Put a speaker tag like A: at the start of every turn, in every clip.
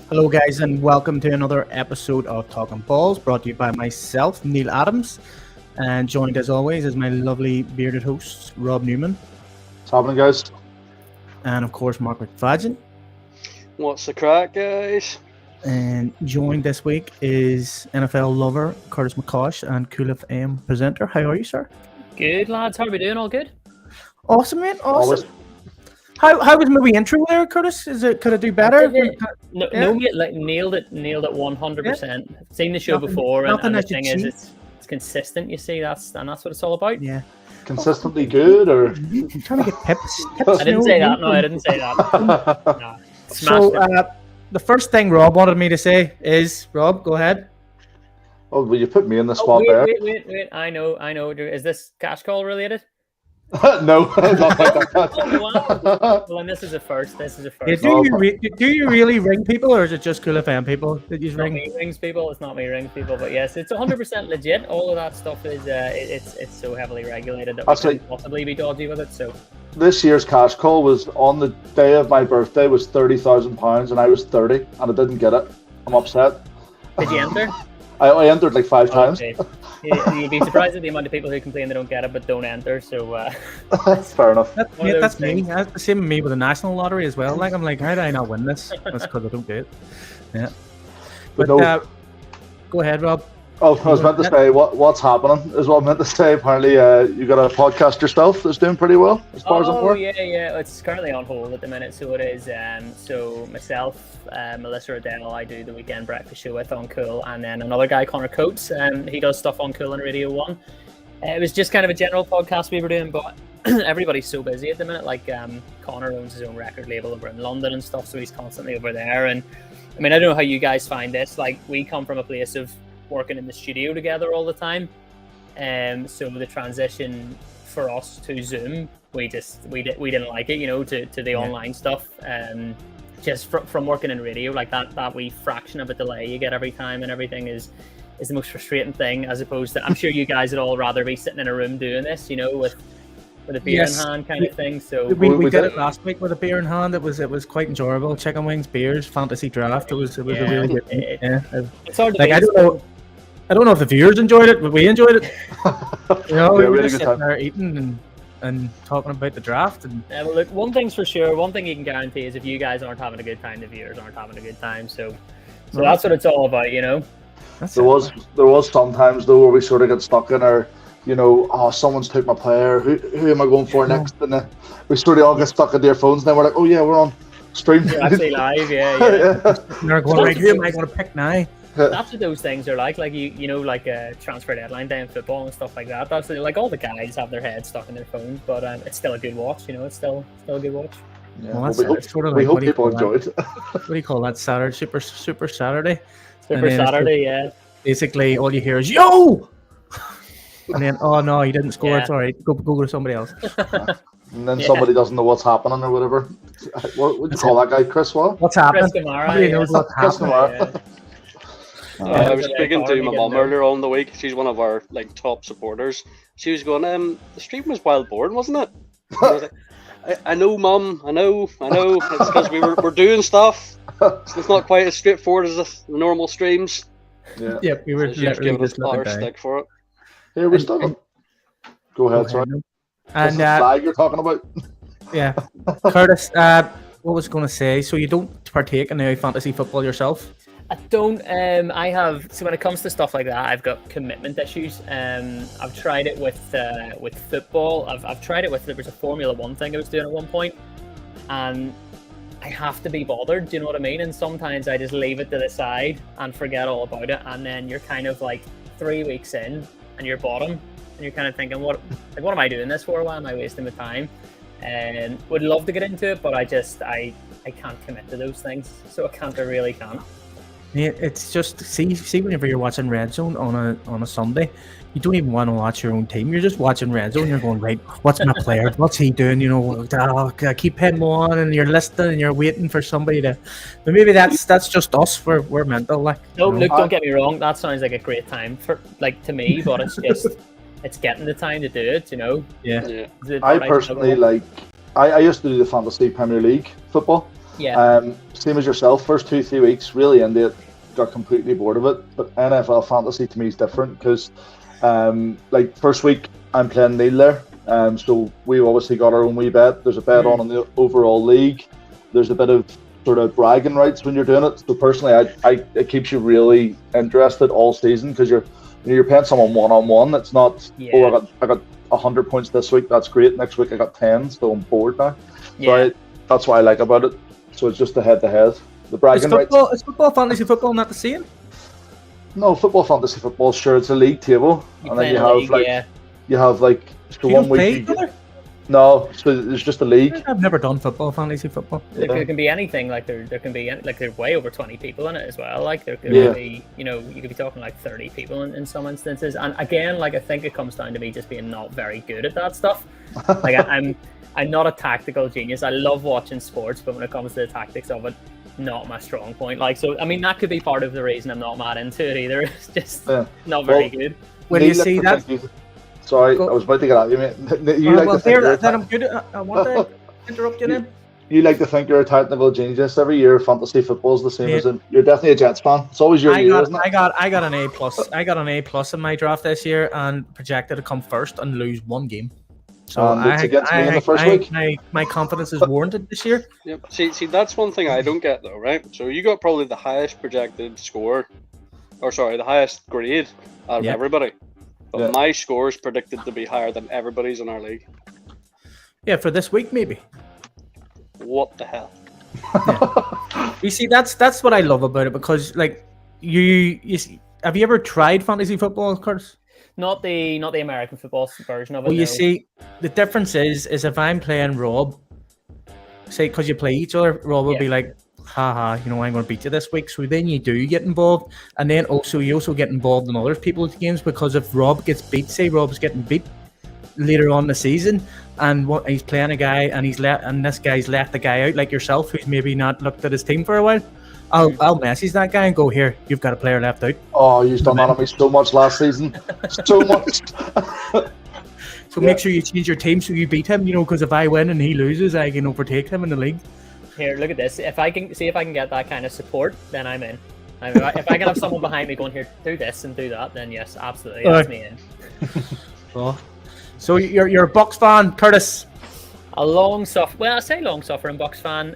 A: Hello, guys, and welcome to another episode of Talkin Balls, brought to you by myself, Neil Adams, and joined as always is my lovely bearded hosts, Rob Newman,
B: What's happening, guys?
A: and of course, Marc McFadgen.
C: What's the crack, guys?
A: And joined this week is NFL lover Curtis McCosh and Cool FM presenter. How are you, sir?
D: Good, lads. How are we doing? All good?
A: Awesome, mate. Awesome.
B: Always.
A: How was my intro there, Curtis? Could it do better?
D: No,
A: Yeah.
D: no, mate, like nailed it 100%. I've seen the show before, and
A: nothing
D: the
A: that you
D: thing is,
A: cheat.
D: it's consistent. You see, that's what it's all about.
A: Yeah.
B: Consistently good, or
A: I'm trying to get tips.
D: I didn't say that. No, I didn't say that. No.
A: So,
D: Smashed it.
A: the first thing Rob wanted me to say is, Rob, go ahead.
B: oh, well, you put me in the
D: Oh,
B: spot there.
D: wait. I know. Is this cash call related?
B: No, not like that.
D: Oh, wow. Well, and this is a first.
A: Yeah, do you really ring people, or is it just Cool FM people that you
D: It's not
A: ring?
D: me rings people. It's not me rings people. But yes, it's 100% legit. All of that stuff is it's so heavily regulated that we
B: Actually-
D: can't possibly be dodgy with it. So
B: This year's cash call was on the day of my birthday, was £30,000, and I was 30, and I didn't get it. I'm upset.
D: did you enter?
B: I entered like 5 times.
D: Okay. You'd be surprised at the amount of people who complain they don't get it but don't enter. So
B: That's fair enough.
A: That's,
D: One of
A: mate,
D: those
A: that's me.
D: things.
A: That's the same with me with the national lottery as well. Like, I'm like, how did I not win this? That's because I don't do it. Yeah. But
B: no.
A: go ahead, Rob.
B: Oh, I was meant to say what's happening is what I meant to say. Apparently, you got a podcast yourself that's doing pretty well, as far as I'm aware.
D: yeah. It's currently on hold at the minute, so it is. So myself, Melissa Adele, I do the weekend breakfast show with on Cool, and then another guy, Connor Coates, he does stuff on Cool and Radio 1. It was just kind of a general podcast we were doing, but everybody's so busy at the minute. Like Connor owns his own record label over in London and stuff, so he's constantly over there. And I mean, I don't know how you guys find this. Like, we come from a place of working in the studio together all the time, so the transition for us to Zoom, we didn't like it, to the online stuff, just from working in radio, like that wee fraction of a delay you get every time and everything is the most frustrating thing, as opposed to, I'm sure you guys would all rather be sitting in a room doing this, with a beer
A: Yes.
D: in hand kind of thing. So
A: We
B: We
A: did
B: did.
A: it last week with a beer in hand. It was quite enjoyable. Chicken wings, beers, fantasy draft. It was a really good thing. Yeah.
D: it's hard to
A: Like,
D: beat.
A: I don't know if the viewers enjoyed it, but we enjoyed it. We
B: Yeah,
A: were
B: we had a
A: just
B: good
A: sitting
B: time.
A: there eating and talking about the draft. And
D: Well, look, one thing's for sure. One thing you can guarantee is if you guys aren't having a good time, the viewers aren't having a good time. So that's what it's all about,
A: that's
B: There was sometimes though where we sort of get stuck in our, oh, someone's took my player. Who am I going for next? And then we sort of all get stuck into their phones. And then we're like, oh yeah, we're on stream.
D: You're actually live, yeah.
A: They're going, right, who am I going to pick now?
D: That's what those things are like. Like like a transfer deadline day in football and stuff like that. That's like all the guys have their heads stuck in their phones, but it's still a good watch. It's still a good watch.
B: Yeah,
A: Well,
B: well,
A: that's
B: we
A: it's sort of
B: hope, we
A: like,
B: hope
A: what do you
B: people
A: call that?
B: enjoyed.
A: What do you call that? Saturday, super Saturday.
D: Super
A: then it's
D: Saturday, yeah.
A: Basically, all you hear is "Yo!" and then, oh no, he didn't score.
D: Yeah.
A: It's all right. Go to somebody else.
B: And then
D: Yeah.
B: somebody doesn't know what's happening or whatever. What would you call that guy, Chris? What?
A: What's happening?
D: Chris Kamara,
A: Nobody
D: yeah.
A: knows what's
B: Chris
A: happening.
B: Kamara.
C: I was
D: Yeah,
C: speaking to
D: Barney
C: my
D: getting
C: mum
D: there.
C: earlier on in the week. She's one of our top supporters. She was going, the stream was wild boring, wasn't it? And I was like, I know, Mum. I know. It's because we're doing stuff. It's not quite as straightforward as the normal streams.
B: Yeah.
A: Yeah, we were
C: So she was
A: literally
C: giving us
A: just looking
C: our
A: down.
C: stick for it.
B: Here we still. Go
A: Go
B: ahead,
A: ahead,
B: sorry.
A: no.
B: This
A: And
B: is flag you're talking about.
A: yeah, Curtis, what was I going to say? So you don't partake in any fantasy football yourself?
D: I don't. I have. So when it comes to stuff like that, I've got commitment issues. I've tried it with football. I've tried it with, there was a Formula One thing I was doing at one point, and I have to be bothered. Do you know what I mean? And sometimes I just leave it to the side and forget all about it, and then you're kind of like 3 weeks in, and you're bottom, and you're kind of thinking, what am I doing this for? Why am I wasting my time? And would love to get into it, but I can't commit to those things, so I really can't.
A: Yeah, it's just see whenever you're watching Red Zone on a Sunday, you don't even want to watch your own team. You're just watching Red Zone. You're going, right, what's my player? What's he doing? Keep him on, and you're listening and you're waiting for somebody to. But maybe that's just us. We're mental, like.
D: No,
A: you know?
D: look, don't get me wrong. That sounds like a great time to me, but it's just it's getting the time to do it.
A: Yeah.
C: Yeah.
D: Is it
B: I
D: right
B: personally
D: level?
B: I used to do the Fantasy Premier League football,
D: Yeah.
B: Same as yourself, first 2-3 weeks, really into it, got completely bored of it. But NFL fantasy to me is different because, like first week I'm playing Neil there, so we obviously got our own wee bet. There's a bet on in the overall league. There's a bit of sort of bragging rights when you're doing it. So personally, it keeps you really interested all season because you're playing someone one-on-one. It's not I got 100 points this week. That's great. Next week I got 10, so I'm bored now. So that's what I like about it. So it's just a head-to-head. The bragging rights.
A: Is football, fantasy football not the same?
B: No, football, fantasy football. Sure, it's a league table, and then you have like so
A: You
B: one
A: don't play
B: week.
A: each other?
B: No, so there's just a league.
A: I've never done football, fantasy football.
D: There can be anything. Like there can be like there's way over 20 people in it as well. Like there could be, you could be talking like 30 people in some instances. And again, like I think it comes down to me just being not very good at that stuff. Like I'm not a tactical genius. I love watching sports, but when it comes to the tactics of it, not my strong point. Like so, I mean that could be part of the reason I'm not mad into it either. It's just not very good.
A: When you see that.
B: Sorry, I was about to get at you, mate.
A: I'm good. I want to interrupt you then.
B: You like to think you're a technical genius. Every year, fantasy football is the same as you're definitely a Jets fan. It's always your year, isn't it?
A: I got an A plus. I got an A plus in my draft this year, and projected to come first and lose one game. So my confidence is warranted this year.
C: Yep. See, that's one thing I don't get though, right? So you got probably the highest projected score, the highest grade out of everybody. But my score is predicted to be higher than everybody's in our league.
A: Yeah, for this week maybe.
C: What the hell?
A: You see, that's what I love about it because like you have you ever tried fantasy football, Curtis?
D: Not the American football version of it.
A: Well, you see, the difference is if I'm playing Rob, say because you play each other, Rob will be like, haha, I'm going to beat you this week. So then you do get involved, and then you also get involved in other people's games because if Rob gets beat, say Rob's getting beat later on in the season, and he's playing a guy, and this guy's left the guy out like yourself, who's maybe not looked at his team for a while. I'll message that guy and go, here, you've got a player left out.
B: Oh, you've done that on me so much last season, so much.
A: So make sure you change your team so you beat him, because if I win and he loses, I can overtake him in the league.
D: Here, look at this. If I can get that kind of support, then I'm in. If I can have someone behind me going, here, do this and do that, then yes, absolutely, that's me in.
A: So you're a Bucks fan, Curtis?
D: I say long-suffering Bucks fan.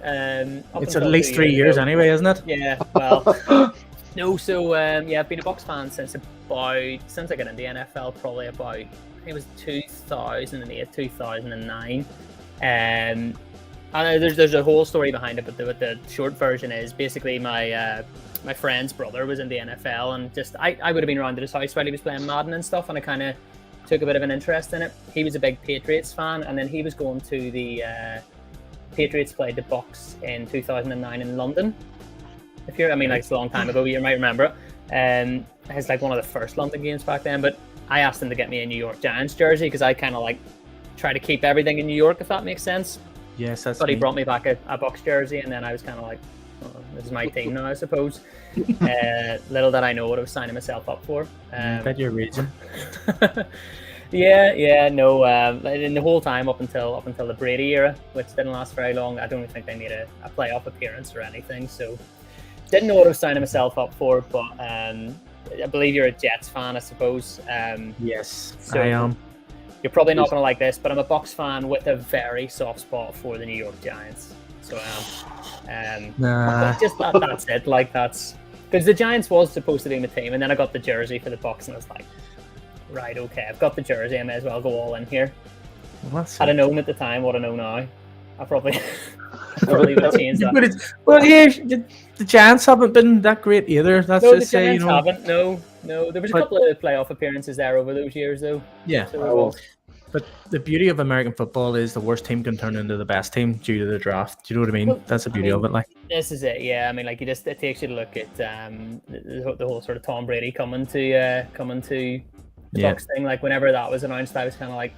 A: It's at least 3 years anyway, isn't it?
D: Yeah, well, no. So I've been a Bucks fan since I got into the NFL, probably about I think it was 2008, 2009. And there's a whole story behind it, but the short version is basically my friend's brother was in the NFL, and just I would have been around at his house while he was playing Madden and stuff, and I kind of took a bit of an interest in it. He was a big Patriots fan, and then he was going to the Patriots played the Bucks in 2009 in London. It's a long time ago, you might remember it. It's like one of the first London games back then, but I asked him to get me a New York Giants jersey because I kind of like try to keep everything in New York, if that makes sense.
A: Yes, that's.
D: But he brought me back a Bucks jersey, and then I was kind of like, oh, "This is my team now, I suppose." Little did I know what I was signing myself up for.
A: Bet you're raging.
D: In the whole time up until the Brady era, which didn't last very long, I don't think they made a playoff appearance or anything. So didn't know what I was signing myself up for. But I believe you're a Jets fan, I suppose.
A: Yes,
D: so
A: I am.
D: You're probably not going to like this, but I'm a Bucks fan with a very soft spot for the New York Giants. So that's it. Like that's because the Giants was supposed to be my team, and then I got the jersey for the Bucks, and I was like, right, okay, I've got the jersey, I may as well go all in here. Had I known at the time what I know now, I probably would have changed that.
A: But here, the Giants haven't been that great either. That's
D: no,
A: just
D: the Giants haven't. No, there was a couple of playoff appearances there over those years, though.
A: Yeah.
D: So
A: but the beauty of American football is the worst team can turn into the best team due to the draft. Do you know what I mean?
D: Well,
A: that's the beauty of it. Like
D: this is it. Yeah, it takes you to look at the whole sort of Tom Brady coming to the Bucks thing. Like whenever that was announced, I was kind of like,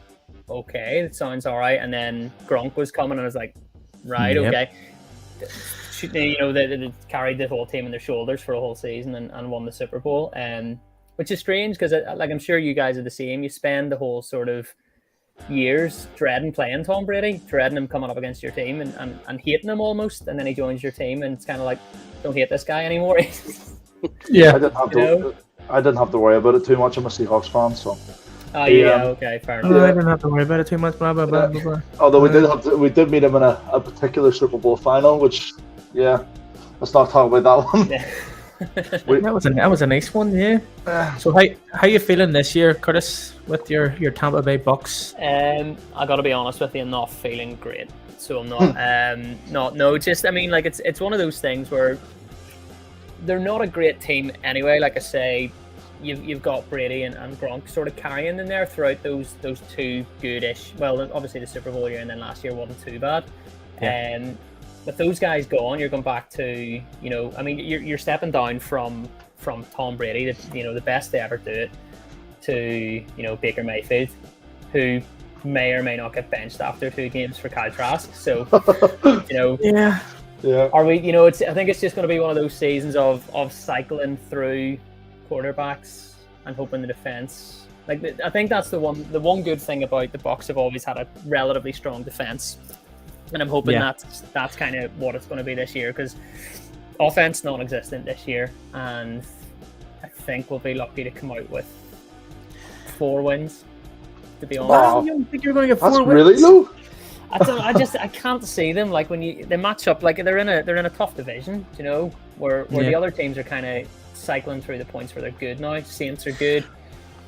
D: okay, it sounds all right. And then Gronk was coming, and I was like, right, okay. They carried the whole team on their shoulders for a whole season and won the Super Bowl. Which is strange because, like, I'm sure you guys are the same. You spend the whole sort of years dreading playing Tom Brady, dreading him coming up against your team and hating him almost, and then he joins your team and it's kind of like, don't hate this guy anymore.
A: Yeah.
B: I didn't have to worry about it too much. I'm a Seahawks fan, so.
D: Oh yeah, okay, fair enough.
A: I didn't have to worry about it too much. Blah blah blah blah.
B: Although we did meet him in a particular Super Bowl final, which let's not talk about that one.
D: Yeah.
A: That was a nice one, yeah. So how you feeling this year, Curtis, with your Tampa Bay Bucks?
D: I gotta be honest with you, I'm not feeling great. So I'm not. Just I mean, like it's one of those things where they're not a great team anyway. Like I say, you've got Brady and Gronk sort of carrying in there throughout those two goodish. Well, obviously the Super Bowl year and then last year wasn't too bad.
A: Yeah.
D: With those guys gone, you're going back to, I mean, you're stepping down from Tom Brady, the best to ever do it, to, Baker Mayfield, who may or may not get benched after 2 games for Kyle Trask. So,
A: Yeah.
D: Are we, I think it's just going to be one of those seasons of cycling through quarterbacks and hoping the defense. Like, I think that's the one good thing about the Bucs have always had a relatively strong defense. And I'm hoping that's kind of what it's going to be this year, because offense non-existent this year, and I think we'll be lucky to come out with 4 wins. To be honest,
B: Wow.
A: You don't think you're going to get 4
B: That's
A: wins?
B: really low.
D: I can't see them, like when they match up, like they're in a tough division, where the other teams are kind of cycling through the points where they're good now. Saints are good.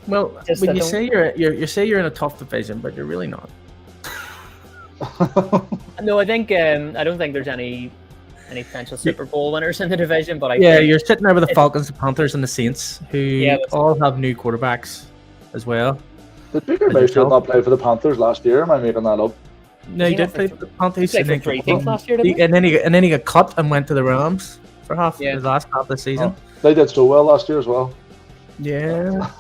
A: Well, when you say you say you're in a tough division, but you're really not.
D: No, I think I don't think there's any potential Super Bowl winners in the division, but
A: you're sitting there with the Falcons, the Panthers, and the Saints, who all have new quarterbacks as well.
B: Did Baker Mayfield not play for the Panthers last year? Am I making that up?
A: No, he did play for the Panthers.
D: He played for 3 teams last year, didn't he?
A: And then he got cut and went to the Rams for the last half of the season.
B: Oh, they did so well last year as well.
A: Yeah.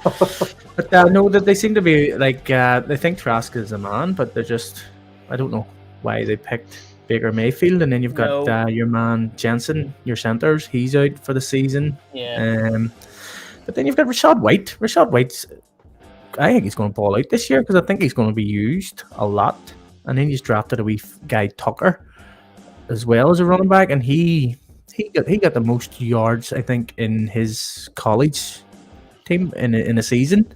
A: But no, they seem to be like they think Trask is a man, but they're just, I don't know why they picked Baker Mayfield, and then you've got your man Jensen, your centers. He's out for the season.
D: Yeah.
A: But then you've got Rashad White. Rashad White's, I think he's going to ball out this year because I think he's going to be used a lot. And then he's drafted a wee guy Tucker as well as a running back, and he got the most yards I think in his college team in a season.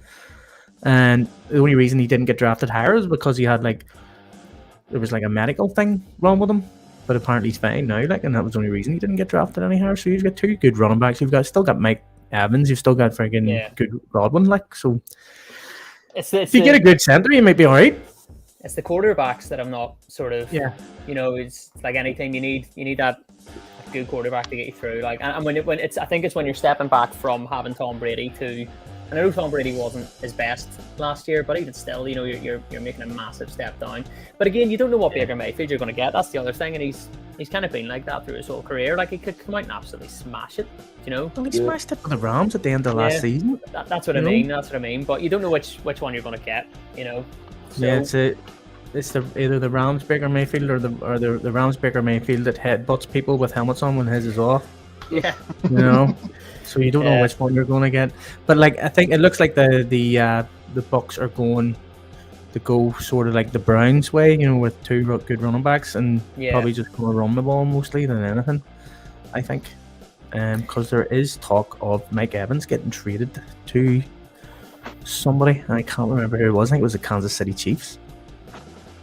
A: And the only reason he didn't get drafted higher is because he had there was a medical thing wrong with him, but apparently he's fine now. And that was the only reason he didn't get drafted any higher. So you've got 2 good running backs. You've still got Mike Evans. You've still got friggin' good Godwin. So if you get a good center, you might be all right.
D: It's the quarterbacks that I'm not sort of. It's like anything you need that good quarterback to get you through. And when it's, I think it's when you're stepping back from having Tom Brady to. I know Tom Brady wasn't his best last year, but even still, you're making a massive step down. But again, you don't know what Baker Mayfield you're going to get. That's the other thing, and he's kind of been like that through his whole career. Like, he could come out and absolutely smash it,
A: Well, he smashed it with the Rams at the end of last season.
D: That's what I mean. That's what I mean. But you don't know which one you're going to get. So,
A: it's either the Rams Baker Mayfield or the Rams Baker Mayfield that headbutts people with helmets on when his is off.
D: Yeah.
A: So you don't know which one you're going to get. But I think it looks like the Bucs are going to go sort of like the Browns way, with 2 good running backs and probably just going to run the ball mostly than anything, I think. Because there is talk of Mike Evans getting traded to somebody. I can't remember who it was. I think it was the Kansas City Chiefs.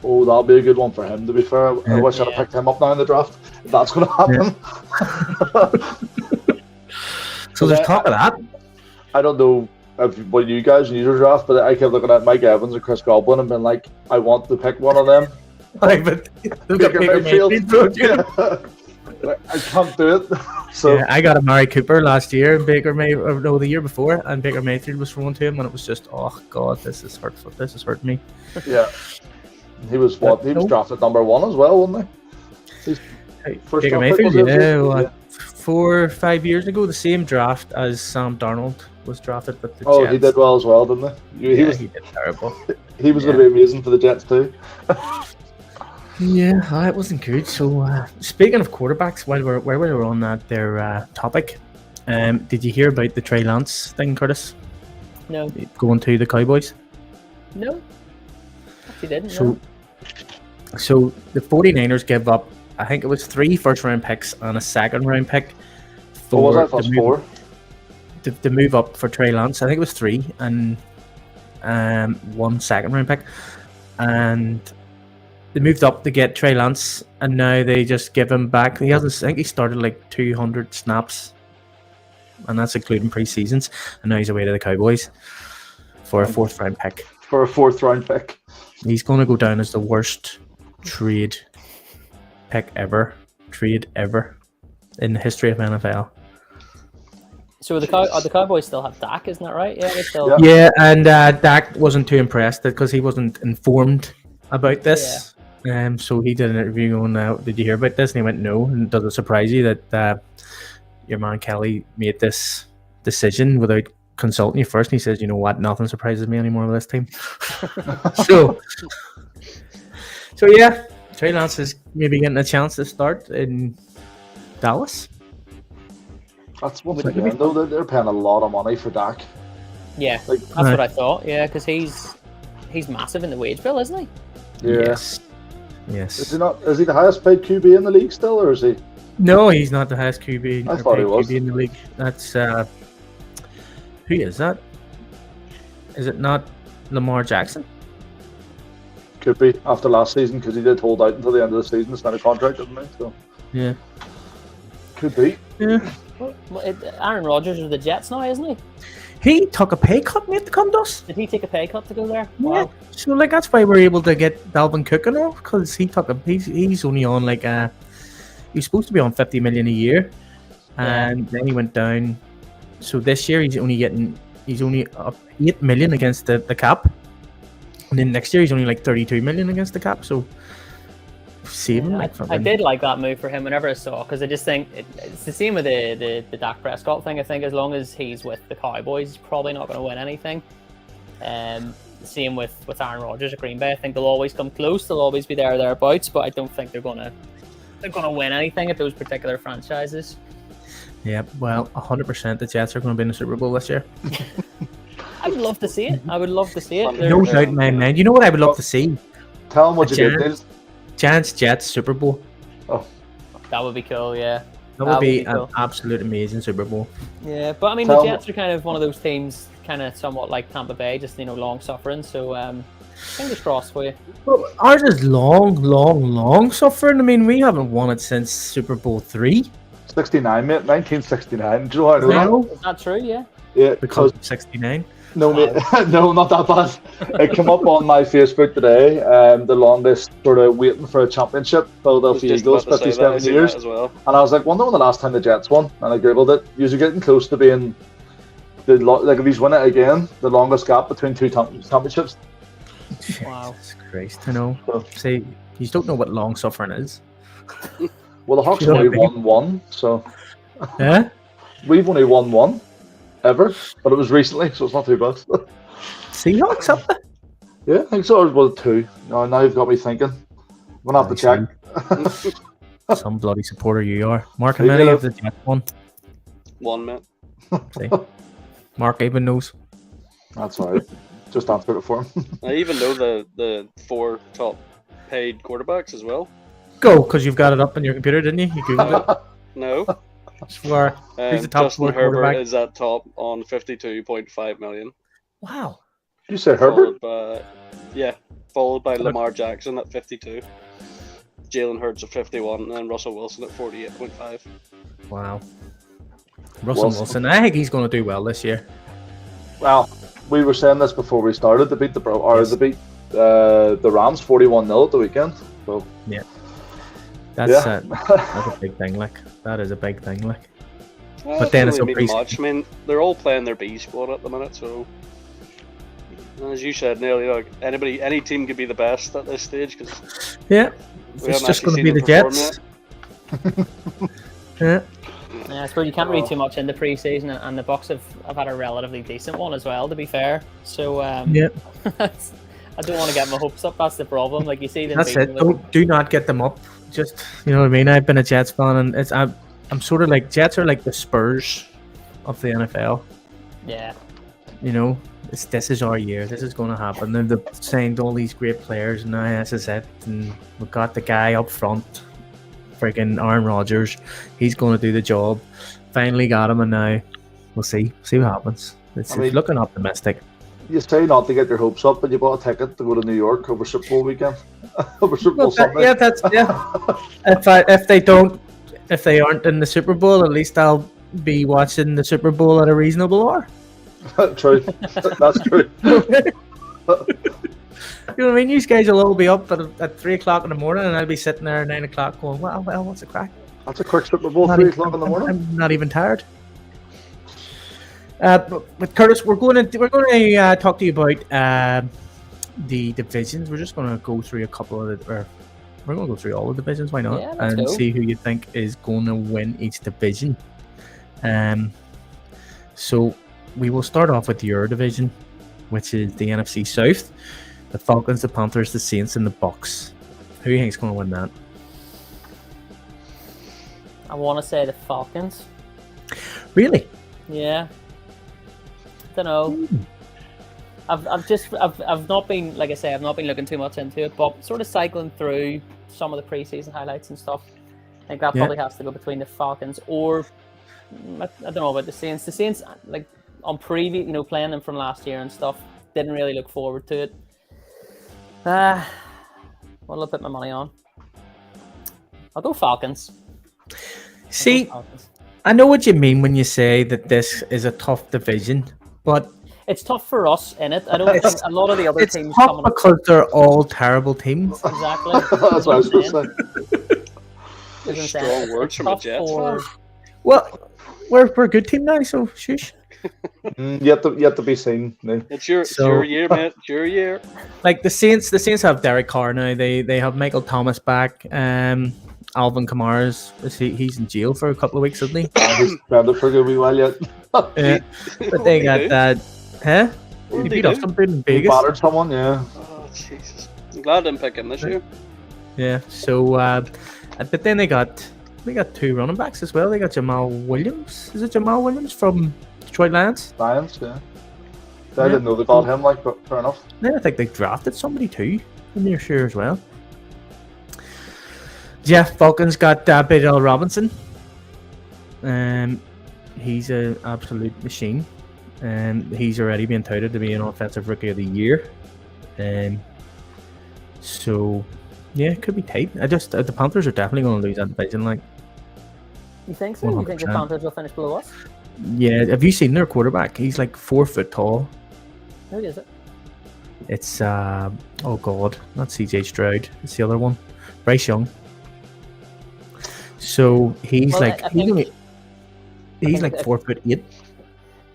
B: Oh, that'll be a good one for him, to be fair. I wish I'd have picked him up now in the draft. If that's going to happen.
A: So there's talk of that.
B: I don't know what you guys need your draft, but I kept looking at Mike Evans and Chris Godwin and been like, I want to pick one of them.
A: But they've got Baker Mayfield.
B: I can't do it. So
A: I got a Amari Cooper last year, and the year before, and Baker Mayfield was thrown to him, and it was just, oh god, this is hurtful. This is hurting me.
B: Yeah, he was drafted number 1 as well, wasn't he?
A: Baker Mayfield, 4 or 5 years ago, the same draft as Sam Darnold was drafted with the Jets.
B: Oh, he did well as well, didn't he? He
A: did terrible.
B: He was going to be amazing for the Jets too.
A: Yeah, it wasn't good. So, speaking of quarterbacks, while we were on their topic, did you hear about the Trey Lance thing, Curtis?
D: No.
A: Going to the Cowboys?
D: No. He didn't.
A: So,
D: no.
A: so the 49ers give up, I think it was 3 first-round picks and a second-round pick
B: What was
A: for
B: that? That's 4.
A: to move up for Trey Lance. I think it was 3 and 1 second-round pick, and they moved up to get Trey Lance, and now they just give him back. He hasn't. I think he started like 200 snaps, and that's including pre-seasons. And now he's away to the Cowboys for a 4th-round pick.
B: For a 4th-round pick.
A: He's going to go down as the worst trade ever in the history of NFL.
D: So the Cowboys still have Dak, isn't that right? Yeah, they still.
A: Yeah, and Dak wasn't too impressed because he wasn't informed about this. So he did an interview going, "Did you hear about this?" And he went, "No." And does it surprise you that your man Kelly made this decision without consulting you first? And he says, "You know what? Nothing surprises me anymore with this team." So yeah, Trey Lance is maybe getting a chance to start in Dallas.
B: That's once again, though, they're paying a lot of money for Dak.
D: Yeah,
B: Like,
D: that's what I thought. Yeah, because he's massive in the wage bill, isn't he?
B: Yeah.
A: Yes.
B: Is he not? Is he the highest paid QB in the league still, or is he?
A: No, he's not the highest QB.
B: I thought he was.
A: QB in the league. That's who is that? Is it not Lamar Jackson?
B: Could be after last season because he did hold out until the end of the season to sign a contract, didn't he? So
A: Yeah.
B: could be.
A: Yeah.
D: Well, Aaron Rodgers is the Jets now, isn't he?
A: He took a pay cut, mate, to come to us.
D: Did he take a pay cut to go there?
A: Yeah.
D: Wow.
A: So like that's why we're able to get Dalvin Cook and all, because he took he's only on like he's supposed to be on 50 million a year, and then he went down. So this year he's only up 8 million against the cap, and then next year he's only like 32 million against the cap. So saving
D: I did like that move for him whenever I saw, because I just think it's the same with the Dak Prescott thing. I think as long as he's with the Cowboys, he's probably not going to win anything. Same with Aaron Rodgers at Green Bay. I think they'll always come close. They'll always be there or thereabouts, but I don't think they're gonna win anything at those particular franchises.
A: Yeah, well, 100% the Jets are going to be in the Super Bowl this year.
D: I would love to see it. I would love to see it.
A: No doubt in my mind. You know what I would love to see?
B: Tell him what you did.
A: Giants Jets Super Bowl.
B: Oh,
D: that would be cool. Yeah,
A: that would be an absolute amazing Super Bowl.
D: Yeah, but I mean, the Jets are kind of one of those teams, kind of somewhat like Tampa Bay, just long suffering. So fingers crossed for you.
A: Well, ours is long suffering. I mean, we haven't won it since Super Bowl 3.
B: 69, mate. 1969. Do you know how I know that?
D: Is that true? Yeah.
B: Yeah,
A: because 69.
B: No, mate. No, not that bad. It came up on my Facebook today. The longest sort of waiting for a championship, Philadelphia Eagles, 57 years.
C: As well.
B: And I was like, wonder when the last time the Jets won. And I googled it. You're getting close to being like if he's win it again, the longest gap between two championships.
D: Wow,
A: Jesus Christ! I know. See, you don't know what long suffering is.
B: Well, the Hawks only won one, so
A: yeah,
B: we've only won one ever, but it was recently, so it's not too bad.
A: Seahawks up there?
B: Yeah, I think so. It was 2. Now you've got me thinking. I'm gonna have to check.
A: Some bloody supporter you are, Marc. How many of the Jets won?
C: 1, mate.
A: See, Marc even knows.
B: That's all right. Just answered it for him.
C: I even know the 4 top paid quarterbacks as well.
A: Go, because you've got it up on your computer, didn't you? You googled it.
C: No.
A: Swear. Who's the top
C: Justin Herbert is at top on 52.5 million.
A: Wow.
B: You say Herbert?
C: Followed by Lamar Jackson at 52. Jalen Hurts at 51, and then Russell Wilson at 48.5.
A: Wow. Russell Wilson. I think he's going to do well this year.
B: Well, we were saying this before we started. They beat the Rams 41-0 at the weekend. So
A: yeah. That's a big thing, like. That is a big thing, like. But then it's a
C: much. I mean, they're all playing their B squad at the minute, so as you said, Neil, any team could be the best at this stage. Cause
A: it's just going to be the Jets. Yeah.
D: Yeah, I suppose you can't read too much into pre-season, and the Bucs have had a relatively decent one as well, to be fair. So I don't want to get my hopes up. That's the problem. Like you see them.
A: That's it. Do not get them up. Just you know what I mean. I've been a Jets fan, and I'm sort of like Jets are like the Spurs of the NFL.
D: Yeah.
A: You know, this is our year. This is going to happen. And they've signed all these great players, and now this is it. And we've got the guy up front, freaking Aaron Rodgers. He's going to do the job. Finally got him, and now we'll see what happens. It's looking optimistic.
B: You say not to get your hopes up, but you bought a ticket to go to New York over Super Bowl weekend, over Super Bowl Sunday.
A: If they aren't in the Super Bowl, at least I'll be watching the Super Bowl at a reasonable hour.
B: True, that's true.
A: You know what I mean? You guys will all be up at 3 o'clock in the morning, and I'll be sitting there at 9 o'clock going, well, what's the crack?
B: That's a quick Super Bowl, 3 o'clock in the morning.
A: I'm not even tired. But Curtis, we're going to talk to you about the divisions. We're just going to go through a couple of we're going to go through all the divisions. Why not?
D: Yeah,
A: and see who you think is going to win each division. So we will start off with your division, which is the NFC South. The Falcons, the Panthers, the Saints, and the Bucks. Who do you think is going to win that?
D: I want to say the Falcons.
A: Really?
D: Yeah. Don't know. I've not been, like I say, I've not been looking too much into it, but sort of cycling through some of the preseason highlights and stuff. I think that probably has to go between the Falcons or I don't know about the Saints. The Saints, like on preview, playing them from last year and stuff, didn't really look forward to it. What'll I put my money on? I'll go Falcons.
A: See, I know what you mean when you say that this is a tough division, but
D: it's tough for us in it. I don't think a lot of the other teams
A: tough
D: coming
A: because they're all terrible teams.
D: Exactly.
B: That's what I was going to say.
C: Strong words from a Jets fan.
A: Well, we're a good team now, so shush.
B: Yet to be seen. No.
C: It's your year, mate. It's your year.
A: Like the Saints have Derek Carr now. They have Michael Thomas back. Alvin Kamara's he's in jail for a couple of weeks, isn't he?
B: He's grounded for a good wee while yet.
A: But they got that. Huh? He beat up something in Vegas.
B: He battered someone, yeah.
C: Oh Jesus! I'm glad I didn't pick him this year.
A: Yeah. So, but then they got two running backs as well. They got Jamal Williams. Is it Jamal Williams from Detroit Lions?
B: Lions, yeah. I didn't know they got him, but fair enough.
A: Then I think they drafted somebody too in their sure as well. Yeah, Falcons got Bill Robinson. He's an absolute machine. He's already been touted to be an offensive rookie of the year. So yeah, it could be tight. The Panthers are definitely going to lose that division. Like,
D: you think so? 100%. You think the Panthers will finish below us?
A: Yeah. Have you seen their quarterback? He's like 4 foot tall.
D: Who is it?
A: It's oh god, not CJ Stroud. It's the other one, Bryce Young. So he's like 4'8".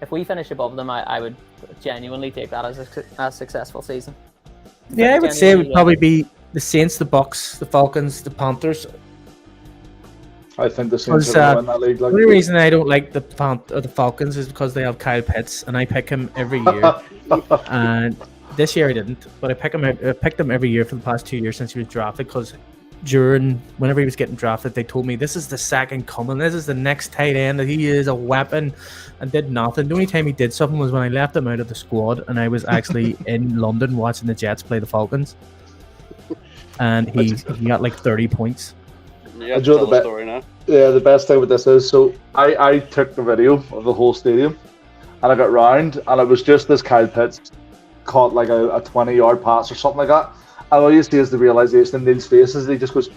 D: If we finish above them, I would genuinely take that as a successful season.
A: Yeah, I would say it would probably be the Saints, the Bucks, the Falcons, the Panthers.
B: I think the Saints will win that league.
A: The only reason I don't like the Falcons is because they have Kyle Pitts, and I pick him every year. And this year I didn't, but I picked him every year for the past 2 years since he was drafted, because whenever he was getting drafted, they told me this is the second coming, this is the next tight end, that he is a weapon, and did nothing. The only time he did something was when I left him out of the squad, and I was actually in London watching the Jets play the Falcons, and he got like 30 points.
C: Yeah, tell the story now.
B: Yeah, the best thing with this is, so I took the video of the whole stadium, and I got round, and it was just this Kyle Pitts caught like a 20-yard pass or something like that. And all you see is the realization in Neil's face as he just goes,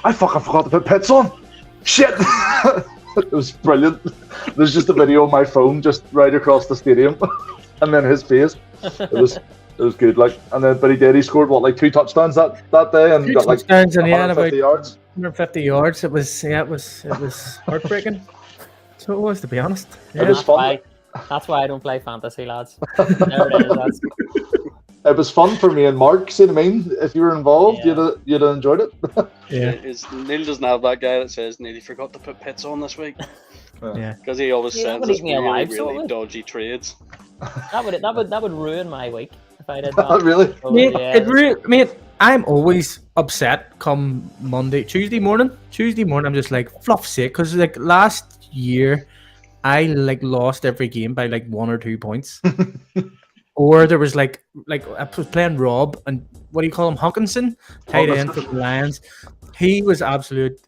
B: I fucking forgot to put Pitts on. Shit! It was brilliant. There's just a video on my phone just right across the stadium, and then his face. It was good. Like, and then but he scored like 2 touchdowns that day, and got like 150 yards.
A: 150 yards. It was heartbreaking. So it was, to be honest.
B: Yeah. It was fun.
D: That's why I don't play fantasy, lads. There it is, lads.
B: It was fun for me and Marc. See what I mean? If you were involved, you'd have enjoyed it.
C: Yeah. Neil doesn't have that guy that says, Neil, you forgot to put Pitts on this week.
A: Yeah.
C: Because he always sends us really dodgy trades.
D: That would ruin my week if I did that.
B: Really?
D: So,
A: Mate, I'm always upset come Tuesday morning. I'm just like, fluff's sake, because like last year, I like lost every game by like 1 or 2 points. Or there was like I was playing Rob and what do you call him, Hawkinson, tight end for the Lions. He was absolute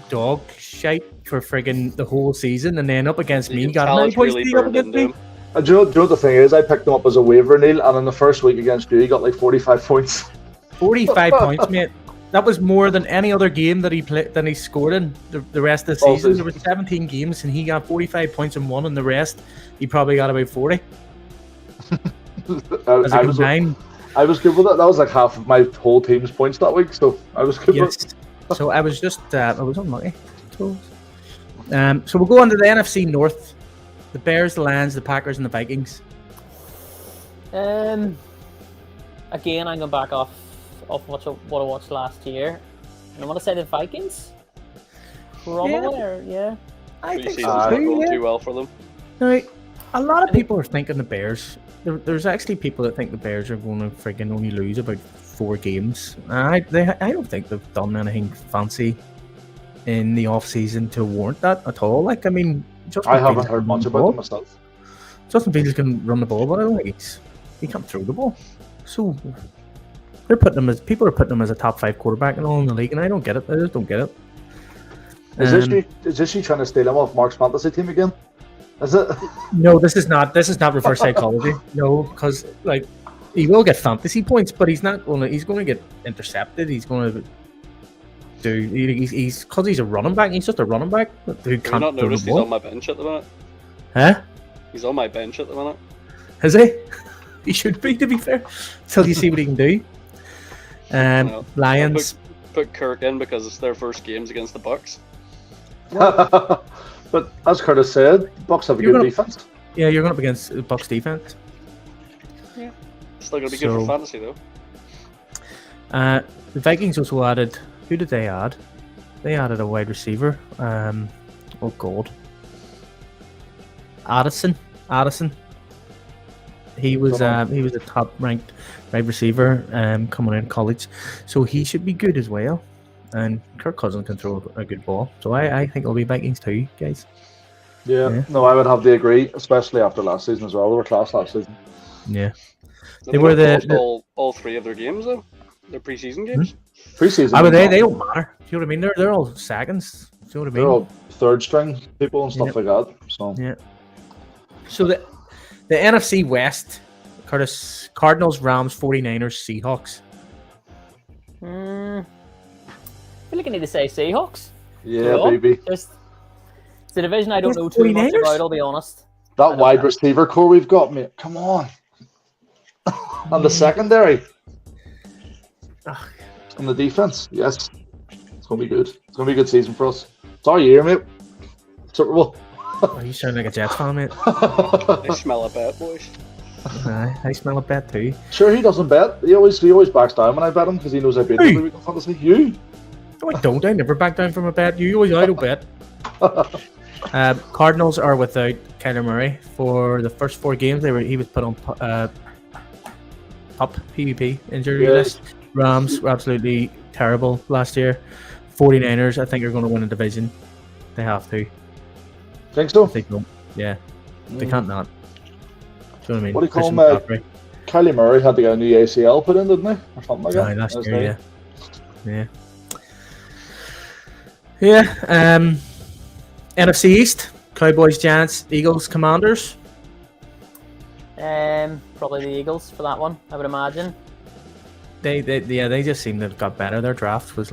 A: dog shite for friggin' the whole season, and then up against me, got how many points did he up against me?
B: And do you know what the thing is? I picked him up as a waiver, Neil, and in the first week against you, he got like 45 points.
A: 45 points, mate. That was more than any other game that he played than he scored in the rest of the season. There were 17 games, and he got 45 points in one, and the rest he probably got about 40.
B: I was good with it. That was like half of my whole team's points that week, so I was good with it.
A: So I was just I was unlucky. So we'll go on to the NFC North. The Bears, the Lions, the Packers, and the Vikings.
D: Again, I'm going back off what I watched last year, and I want to say the Vikings. Probably, yeah.
C: I think so. Not going too well for them.
A: Now, a lot of people are thinking the Bears. There's actually people that think the Bears are going to friggin' only lose about 4 games. I don't think they've done anything fancy in the off season to warrant that at all. Like, I mean,
B: I haven't heard much about them myself.
A: Justin Fields can run the ball, but I don't think he can't throw the ball. So people are putting him as a top 5 quarterback and all in the league, and I don't get it. I just don't get it.
B: Is this you trying to steal him off Marc's fantasy team again? Is it?
A: No, this is not reverse psychology. No, because like he will get fantasy points, but he's going to get intercepted. He's going to he's because he's a running back. He's just a running back who can't.
C: Not noticed he's on my bench at the minute.
A: Huh?
C: He's on my bench at the minute.
A: Is he? He should be, to be fair. Till you see what he can do. Lions.
C: Put Kirk in because it's their first games against the Bucks.
B: But as Curtis said, Bucks have a good defense.
A: Yeah, you're going up against the Bucks defense.
C: Yeah, still going to be good for fantasy though.
A: The Vikings also added. Who did they add? They added a wide receiver. Oh God. Addison. He was a top ranked wide receiver coming out of college, so he should be good as well. And Kirk Cousins can throw a good ball, so I think it'll be Vikings too, guys.
B: Yeah, no, I would have to agree, especially after last season as well. They were class last season.
A: Yeah,
C: they were all 3 of their games though. Their preseason games.
B: Preseason.
A: They don't matter. Do you know what I mean? They're all seconds. Do you know what I mean?
B: They're all third string people and stuff like that. So
A: yeah. So the NFC West, Curtis, Cardinals, Rams, 49ers, Seahawks.
D: I feel like I need to say Seahawks.
B: Yeah, baby.
D: It's a division I don't know too much about, I'll be honest.
B: That wide receiver core we've got, mate. Come on. And the secondary. And the defense. Yes. It's going to be good. It's going to be a good season for us. It's our year, mate. Super Bowl.
A: Oh, you sound like a Jets fan, mate.
C: I smell a bet, boys.
A: I smell a bet too.
B: Sure, he doesn't bet. He always backs down when I bet him because he knows I beat him every week on fantasy. You?
A: No, I don't. I never back down from a bet. You always I don't bet. Cardinals are without Kyler Murray for the first 4 games. He was put on PUP PvP injury list. Rams were absolutely terrible last year. 49ers, I think, are going to win a division. They have to.
B: Think so?
A: They don't. Yeah, they can't not. Do you know what I mean?
B: What do you call him? Kylie Murray had to get a new ACL put in, didn't he? Or something like that.
A: Last year, yeah. NFC East: Cowboys, Giants, Eagles, Commanders.
D: Probably the Eagles for that one, I would imagine.
A: They just seem to have got better. Their draft was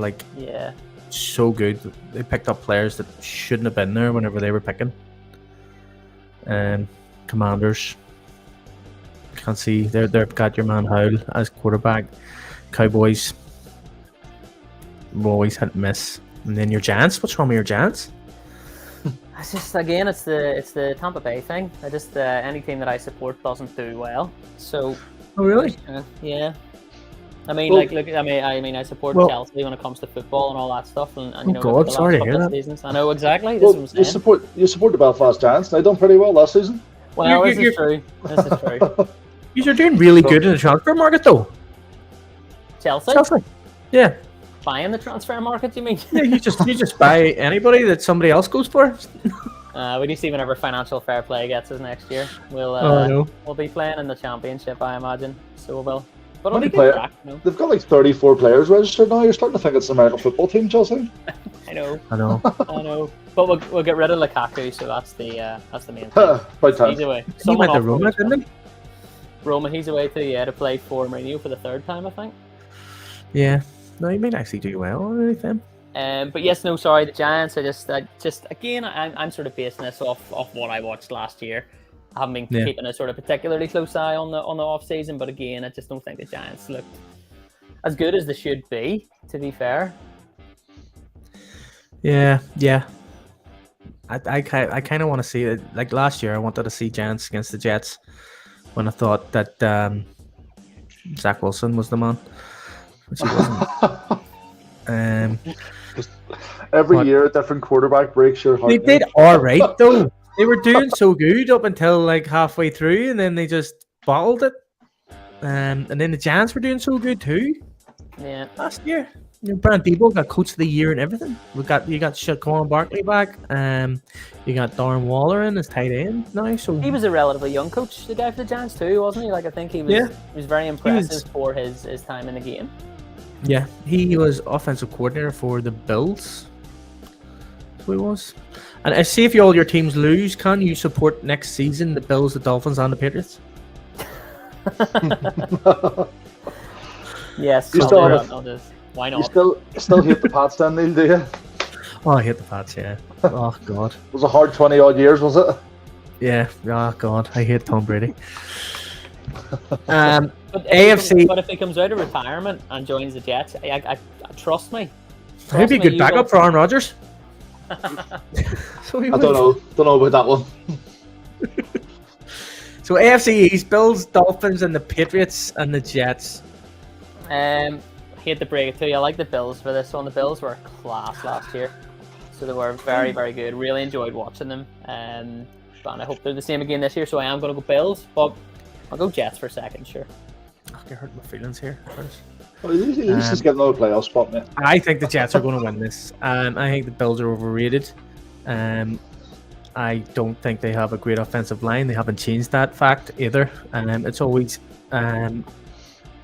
A: so good. They picked up players that shouldn't have been there whenever they were picking. Commanders. Can't see they've got your man Howell as quarterback. Cowboys always hit and miss. And then your Giants. What's wrong with your Giants?
D: It's just it's the Tampa Bay thing. I just any team that I support doesn't do well. So.
A: Oh really?
D: Yeah. I mean, I support Chelsea when it comes to football and all that stuff. And you know,
A: God, sorry to hear that.
D: Seasons. I know exactly. That's what I'm saying.
B: You support the Belfast Giants. They done pretty well last season.
D: Well, this is true.
A: You're doing really good in the transfer market, though.
D: Chelsea.
A: Yeah.
D: Buying the transfer market, you mean?
A: Yeah, you just buy anybody that somebody else goes for.
D: We do see whenever financial fair play gets us next year. We'll
A: no.
D: we'll be playing in the championship, I imagine. So we will. But
B: How
D: it'll be
B: many
D: good
B: player-
D: crack, you know.
B: They've got like 34 players registered now. You're starting to think it's the American football team, Chelsea.
D: I know,
A: I know.
D: I know. But we'll get rid of Lukaku, so that's the main thing.
B: About time.
D: He's away.
A: He went to
D: off
A: Roma,
D: goes
A: didn't he?
D: Roma, he's away to play for Mourinho for the third time, I think.
A: Yeah. No, he might actually do well with them.
D: But yes, no, sorry, the Giants. I just again, I'm sort of basing this off what I watched last year. I haven't been
A: Yeah.
D: keeping a sort of particularly close eye on the off season, but again, I just don't think the Giants looked as good as they should be. To be fair,
A: Yeah. I kind of want to see it. Like last year, I wanted to see Giants against the Jets when I thought that Zach Wilson was the man, which he wasn't.
B: Every
A: What?
B: year, a different quarterback breaks your heart.
A: They did all right though. They were doing so good up until like halfway through, and then they just bottled it. And then the Giants were doing so good too
D: yeah.
A: last year. You know, Brand Debo got Coach of the Year and everything. You got Shaquan Barkley back. You got Darren Waller in as tight end now. So
D: He was a relatively young coach, the guy for the Giants too, wasn't he? Like I think he was.
A: Yeah.
D: He was very impressive for his time in the game.
A: yeah, he was offensive coordinator for the Bills. That's who he was. And I see if all your teams lose, can you support next season the Bills, the Dolphins, and the Patriots?
D: Yes,
B: You
D: I'll
B: still
D: do
B: have
D: that, I'll just- why
B: You
D: not?
B: still hate the Pats then, Neil, do you? It
A: Oh, I hate the Pats. Yeah. Oh God.
B: was a hard 20 odd years, was it?
A: Yeah. Oh God. I hate Tom Brady.
D: But
A: AFC
D: But if he comes out of retirement and joins the Jets, I trust me.
A: He'd be a
D: me,
A: good
D: you
A: backup
D: will-
A: for Aaron Rodgers. So he
B: I
A: would.
B: don't know about that one.
A: So AFC East, Bills, Dolphins, and the Patriots and the Jets.
D: Hate to break it to you, I like the Bills for this one. The Bills were class last year, so they were very, very good. Really enjoyed watching them, and I hope they're the same again this year. So I am going to go Bills, but I'll go Jets for a second, sure.
A: I hurt my feelings here.
B: Well, at least he's getting another playoff spot, mate.
A: I think the Jets are going to win this. I think the Bills are overrated. I don't think they have a great offensive line. They haven't changed that fact either. It's always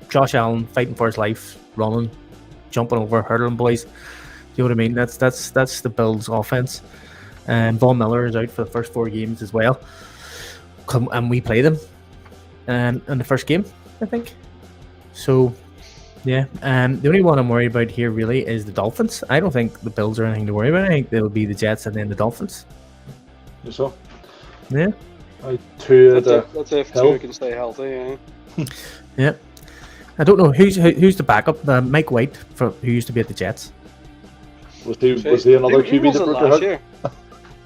A: Josh Allen fighting for his life, running, jumping over, hurdling boys. Do you know what I mean? That's the Bills' offense. Von Miller is out for the first 4 games as well. And we play them in the first game, I think. So, yeah. The only one I'm worried about here really is the Dolphins. I don't think the Bills are anything to worry about. I think it'll be the Jets and then the Dolphins.
B: You saw?
A: Yeah.
B: Two at the
C: That's if
B: Hill.
C: two can stay healthy. Yeah.
A: Yeah. I don't know who's the backup. Mike White, who used to be at the Jets.
B: Was he another
C: He
B: QB that
C: wasn't
B: broke your
C: last
B: heart?
C: year.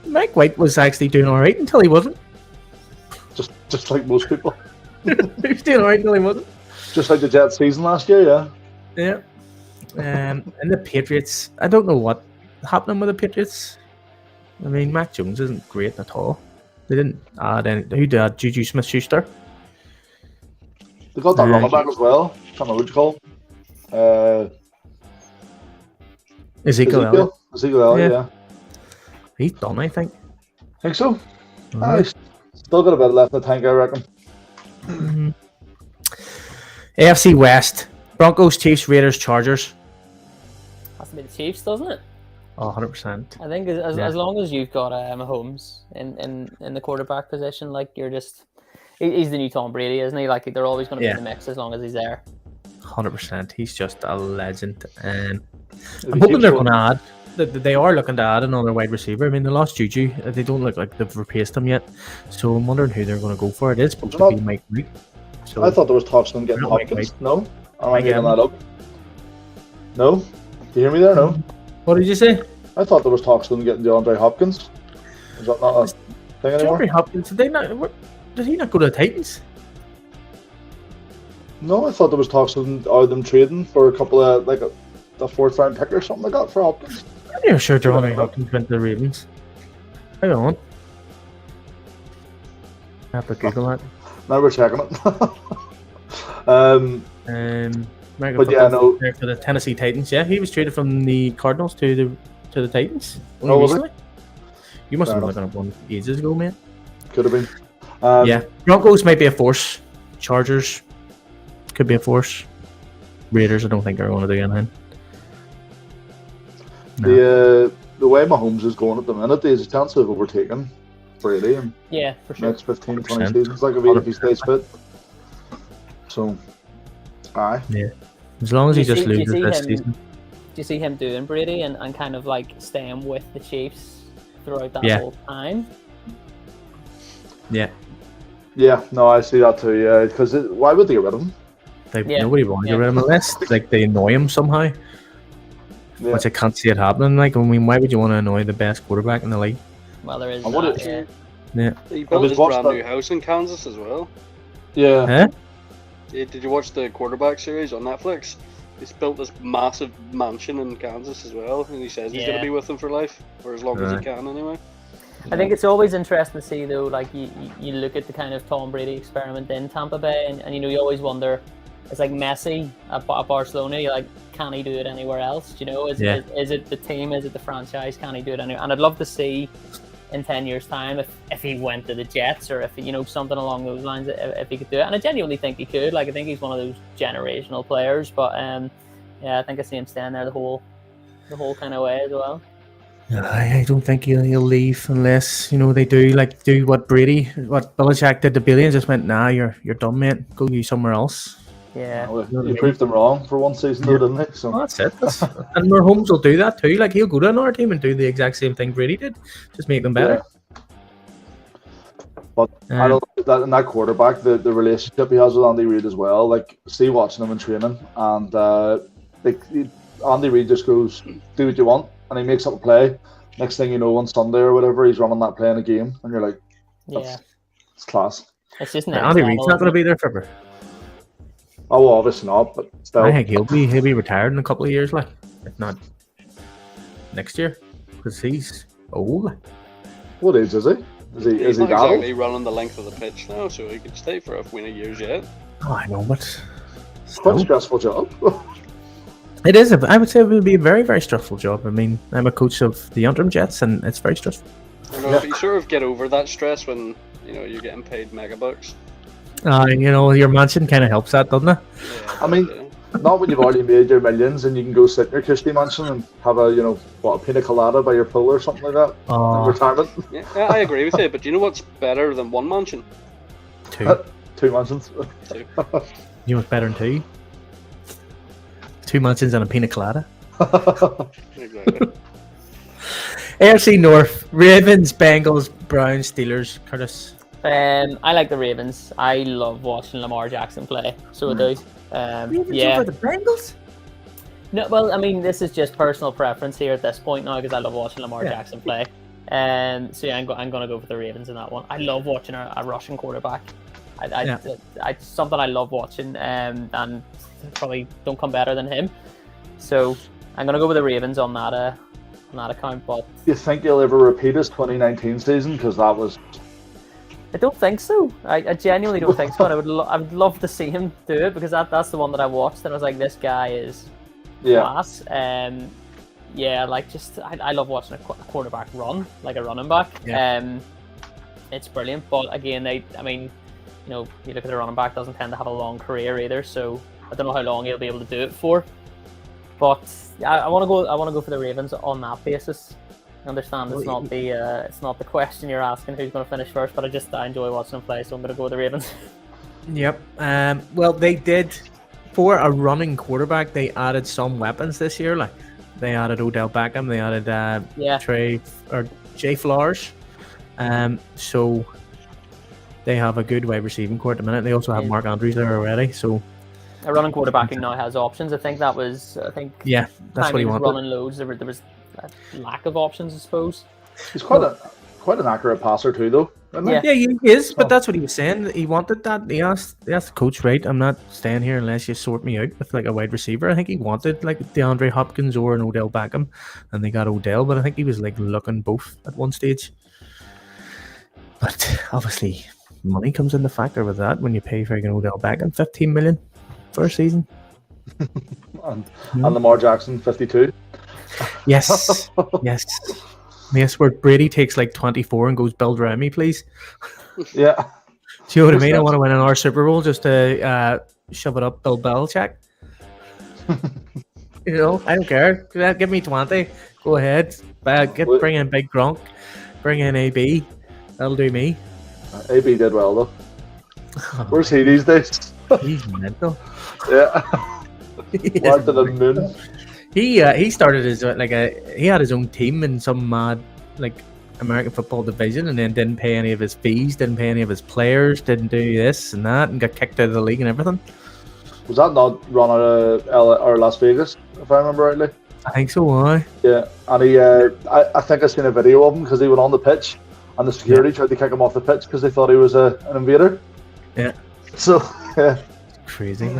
A: Mike White was actually doing all right until he wasn't.
B: Just like most people.
A: He was doing all right until he wasn't.
B: Just like the Jets season last year, yeah.
A: Yeah. And the Patriots, I don't know what happening with the Patriots. I mean, Mac Jones isn't great at all. They didn't add any. Who did add? Juju Smith-Schuster?
B: They got that running back as well. Can't remember what you call him.
A: Ezekiel Elliott.
B: Ezekiel Elliott, yeah.
A: He's done, I think.
B: Think so?
A: Mhm.
B: Still got a bit left in the tank, I reckon.
A: Mhm. AFC West. Broncos, Chiefs, Raiders, Chargers.
D: Has to be the Chiefs, doesn't it?
A: Oh, 100%.
D: I think as
A: Yeah.
D: long as you've got Mahomes in the quarterback position, like you're just he's the new Tom Brady, isn't he? Like they're always going to be
A: Yeah.
D: in the mix as long as he's there.
A: 100%. He's just a legend. And
B: If
A: I'm
B: he
A: hoping
B: keeps
A: they're
B: going-
A: going to add. They are looking to add another wide receiver. I mean, they lost Juju. They don't look like they've replaced him yet. So I'm wondering who they're going to go for. It is supposed to be Mike White. So
B: I thought there was talks of them getting
A: Not Mike
B: Hopkins.
A: White.
B: No? Am I
A: Mike
B: making
A: Evans.
B: that up? No? Do you hear me there? No?
A: What did you say?
B: I thought there was talks of them getting DeAndre Hopkins. Is that not a thing anymore?
A: Jeffrey Hopkins. Did he not go to the Titans?
B: No, I thought there was talks of them trading for a couple of, like a 4th round pick or something like that for Hopkins.
A: I'm not sure DeAndre Hopkins went to the Ravens. Hang on. I have to Google that.
B: Now we're checking it.
A: American
B: But yeah,
A: football
B: no.
A: player for the Tennessee Titans. Yeah, he was traded from the Cardinals to the Titans.
B: Oh, was he?
A: Recently. You must
B: Fair
A: have been looking at one ages ago, mate.
B: Could have been.
A: Yeah. Broncos might be a force. Chargers could be a force. Raiders, I don't think are going to do anything. No.
B: The way Mahomes is going at the minute, there's a chance of overtaking Brady in
D: for sure.
B: next 15, 20
A: 100%.
B: seasons, like if he stays fit. So, aye.
A: Yeah. As long as
D: Do
A: he
D: you
A: just
D: see- do you
A: loses
D: see
A: this
D: him-
A: season.
D: Do you see him doing Brady and kind of like staying with the Chiefs throughout that
A: Yeah.
D: whole time?
A: Yeah.
B: Yeah, no, I see that too. Yeah, because why would they get rid of him?
D: Yeah.
A: Nobody wants to
D: Yeah.
A: get rid of him unless like they annoy him somehow.
B: Yeah.
A: Which I can't see it happening. Like, I mean, why would you want to annoy the best quarterback in the league?
D: Well, there is
B: I wonder-
D: that, yeah.
C: He built
B: was
C: his
B: watched
C: brand
B: that-
C: new house in Kansas as well.
B: Yeah.
A: Huh?
C: Did you watch the quarterback series on Netflix? He's built this massive mansion in Kansas as well, and he says he's going
D: Yeah.
C: to be with them for life, or as long as he
A: Right.
C: can anyway.
D: I think it's always interesting to see though, like you look at the kind of Tom Brady experiment in Tampa Bay, and you know you always wonder, it's like Messi at Barcelona, you're like, can he do it anywhere else? Do you know, is it the team, is it the franchise, can he do it anywhere? And I'd love to see in 10 years time if he went to the Jets or if something along those lines, if he could do it. And I genuinely think he could. Like I think he's one of those generational players, but yeah, I think I see him staying there the whole kind of way as well.
A: I don't think he'll leave unless they do what Belichick did to Billy and just went, nah, you're done, mate. Go you somewhere else.
D: Yeah.
B: Well, you proved them wrong for one season, though, didn't he? So
A: Well, that's it. And Mahomes will do that too. Like he'll go to another team and do the exact same thing Brady did, just make them better.
B: But I don't think that in that quarterback, the relationship he has with Andy Reid as well. Like, see watching him in training, and Andy Reid just goes, "Do what you want," and he makes up a play. Next thing you know, on Sunday or whatever, he's running that play in a game, and you're like,
D: Yeah.
B: "It's class."
D: It's just
A: Andy Reid's not going to be there forever.
B: Oh, well, obviously not, but still.
A: I think he'll be retired in a couple of years, like if not next year, because he's old.
B: What age is he? Is
C: He's
B: he
C: not
B: battled?
C: exactly running the length of the pitch now, so he could stay for a few years yet.
A: Oh, I know, but
B: Quite a
A: still.
B: stressful job.
A: It is. I would say it would be a very, very stressful job. I mean, I'm a coach of the Antrim Jets, and it's very stressful.
C: But you sort of get over that stress when you're getting paid megabucks.
A: Your mansion kind of helps that, doesn't it?
C: Yeah,
B: I mean, not when you've already made your millions and you can go sit in your cushy mansion and have a pina colada by your pool or something like that in retirement.
C: yeah, I agree with you. But do you know what's better than one mansion?
A: Two.
B: Two mansions.
C: Two.
A: You know what's better than two? Two mansions and a pina colada.
C: Exactly.
A: AFC North: Ravens, Bengals, Browns, Steelers. Curtis.
D: I like the Ravens. I love watching Lamar Jackson play. So I do. Yeah.
A: over the Bengals.
D: No, well, I mean, this is just personal preference here at this point now because I love watching Lamar Jackson play. So yeah, I'm going to go for the Ravens in that one. I love watching a Russian quarterback. It's something I love watching, and probably don't come better than him. So I'm going to go with the Ravens on that account. But
B: Do you think he'll ever repeat his 2019 season? Because that was...
D: I don't think so. I genuinely don't think so. And I would love to see him do it because that's the one that I watched and I was like, this guy is class. I love watching a quarterback run like a running back.
A: Yeah.
D: It's brilliant. But again, you look at the running back, doesn't tend to have a long career either. So I don't know how long he'll be able to do it for. But I want to go for the Ravens on that basis. I understand it's not the question you're asking who's going to finish first, but I enjoy watching them play, so I'm going to go with the Ravens.
A: Yep. Well, they did for a running quarterback. They added some weapons this year. Like they added Odell Beckham. They added Jay Flowers. So they have a good wide receiving core at the minute. They also have Mark Andrews there already. So
D: a running quarterbacking now has options. I think that's what he wanted. Running loads. There was a lack of options, I suppose.
B: He's quite an accurate passer too, though. Isn't he?
A: Yeah, he is. But that's what he was saying. He wanted that. He asked the coach, right? I'm not staying here unless you sort me out with like a wide receiver. I think he wanted like DeAndre Hopkins or an Odell Beckham, and they got Odell. But I think he was like looking both at one stage. But obviously, money comes into factor with that when you pay for Odell Beckham $15 million for a season.
B: and Lamar Jackson 52.
A: Yes, yes. Yes, where Brady takes like 24 and goes, build around me, please.
B: Yeah.
A: Do you know what I mean? I want to win another Super Bowl just to shove it up Bill Belichick. You know, I don't care. Give me 20. Go ahead. Bring in Big Gronk. Bring in AB. That'll do me.
B: AB did well though. Where's he these days?
A: He's mental.
B: Yeah. Went to the moon.
A: He started his he had his own team in some mad American football division, and then didn't pay any of his fees, didn't pay any of his players, didn't do this and that, and got kicked out of the league and everything.
B: Was that not run out of LA or Las Vegas, if I remember rightly?
A: I think so. Why?
B: Yeah, and he, I think I seen a video of him because he went on the pitch, and the security tried to kick him off the pitch because they thought he was an invader.
A: Yeah.
B: So yeah,
A: crazy.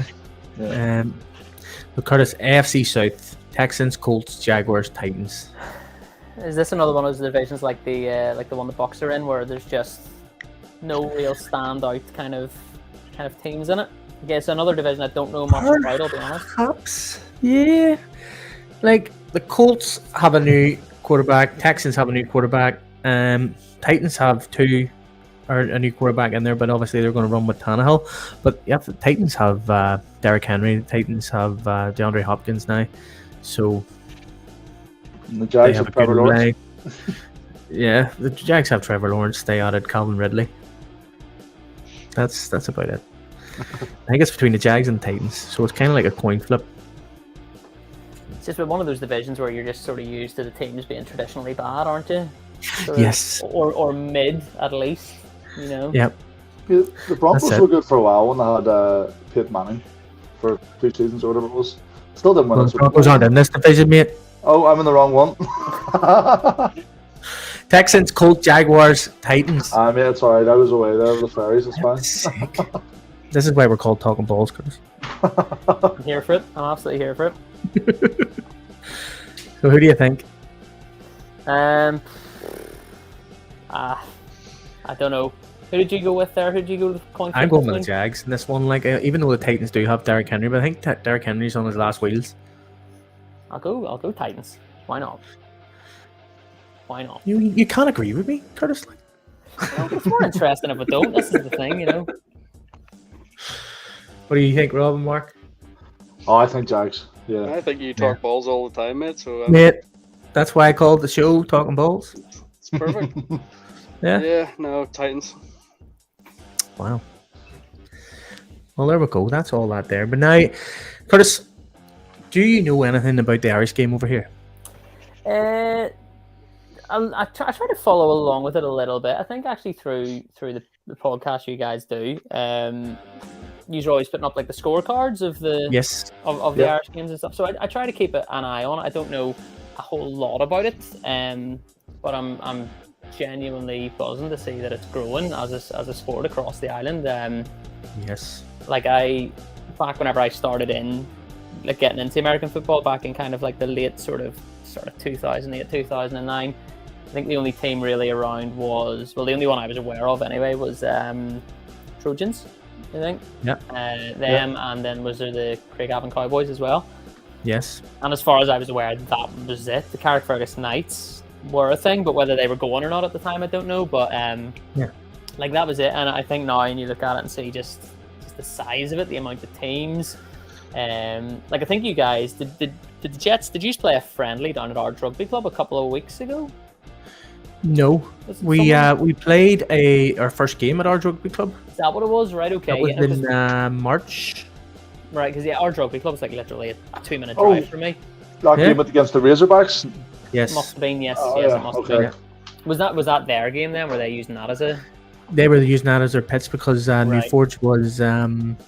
B: Yeah.
A: But Curtis, AFC South: Texans, Colts, Jaguars, Titans.
D: Is this another one of those divisions like the one the Bucs are in, where there's just no real standout kind of teams in it? I guess another division I don't know much about, I'll be honest.
A: Perhaps, yeah. Like the Colts have a new quarterback, Texans have a new quarterback, Titans have a new quarterback in there, but obviously they're going to run with Tannehill. But yeah, the Titans have Derrick Henry, the Titans have DeAndre Hopkins now, so.
B: And the Jags have Trevor Lawrence.
A: Yeah, the Jags have Trevor Lawrence. They added Calvin Ridley. That's about it. I think it's between the Jags and the Titans, so it's kind of like a coin flip.
D: It's just one of those divisions where you're just sort of used to the teams being traditionally bad, aren't you?
A: Yes.
D: Or mid, at least, you know?
A: Yep.
B: Yeah, the Broncos were good for a while when they had Peyton Manning for 2 seasons or whatever it was. Still didn't win.
A: The Broncos aren't in this division, mate.
B: Oh, I'm in the wrong one.
A: Texans, Colts, Jaguars, Titans.
B: Yeah, it's alright. I was away there with the fairies. It's fine.
A: This is why we're called Talkin Balls, Curtis.
D: I'm here for it. I'm absolutely here for it.
A: So who do you think?
D: I don't know. Who did you go with there? Who did you go with the coin flip?
A: I'm going with the Jags in this one. Even though the Titans do have Derrick Henry, but I think Derrick Henry's on his last wheels.
D: I'll go Titans. Why not? Why not?
A: You can't agree with me, Curtis.
D: It's more interesting if I don't. This is the thing, you know.
A: What do you think, Rob and Mark?
B: Oh, I think Jags. Yeah.
C: I think you talk balls all the time, mate. So
A: mate, that's why I called the show Talkin Balls.
C: It's perfect.
A: Yeah.
C: Yeah. No, Titans.
A: Wow. Well, there we go. That's all that there. But now, Curtis, do you know anything about the Irish game over here?
D: I try to follow along with it a little bit. I think actually through the podcast you guys do, you're always putting up like the scorecards of the of the Irish games and stuff. So I try to keep an eye on it. I don't know a whole lot about it, but I'm genuinely buzzing to see that it's growing as a sport across the island.
A: Yes.
D: Like back whenever I started getting into American football back in kind of like the late sort of 2008, 2009. I think the only team really around the only one I was aware of anyway was Trojans, I think.
A: Yeah.
D: And then was there the Craigavon Cowboys as well?
A: Yes.
D: And as far as I was aware, that was it. The Carrickfergus Knights were a thing, but whether they were going or not at the time, I don't know. But like that was it. And I think now, and you look at it and see just the size of it, the amount of teams. Like I think you guys did the Jets. Did you play a friendly down at our rugby club a couple of weeks ago?
A: No, we played our first game at our rugby club.
D: Is that what it was? Right, okay.
A: That was in March.
D: Right, because our rugby club is like literally a 2-minute drive for me.
B: That game against the Razorbacks.
A: Yes,
D: must have been. Yes,
B: it
D: must have been. Was that their game then? Were they using that as a?
A: They were using that as their pitch because New Forge was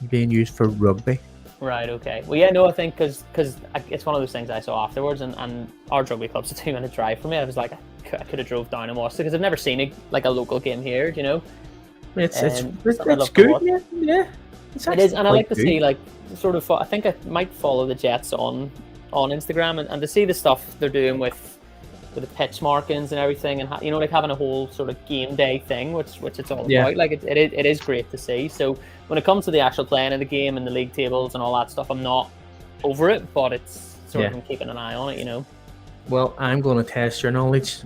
A: being used for rugby.
D: Right, okay. Well, yeah, no, I think because it's one of those things I saw afterwards, and our rugby club's a 2-minute drive for me. I was like, I could have drove down and watched it because I've never seen a local game here, you know.
A: It's good, yeah.
D: It is, and I like to see sort of. I think I might follow the Jets on Instagram and to see the stuff they're doing with the pitch markings and everything, and having a whole sort of game day thing, which it's all about. Like it is great to see. So when it comes to the actual playing of the game and the league tables and all that stuff, I'm not over it, but it's sort of I'm keeping an eye on it, you know.
A: Well, I'm going to test your knowledge.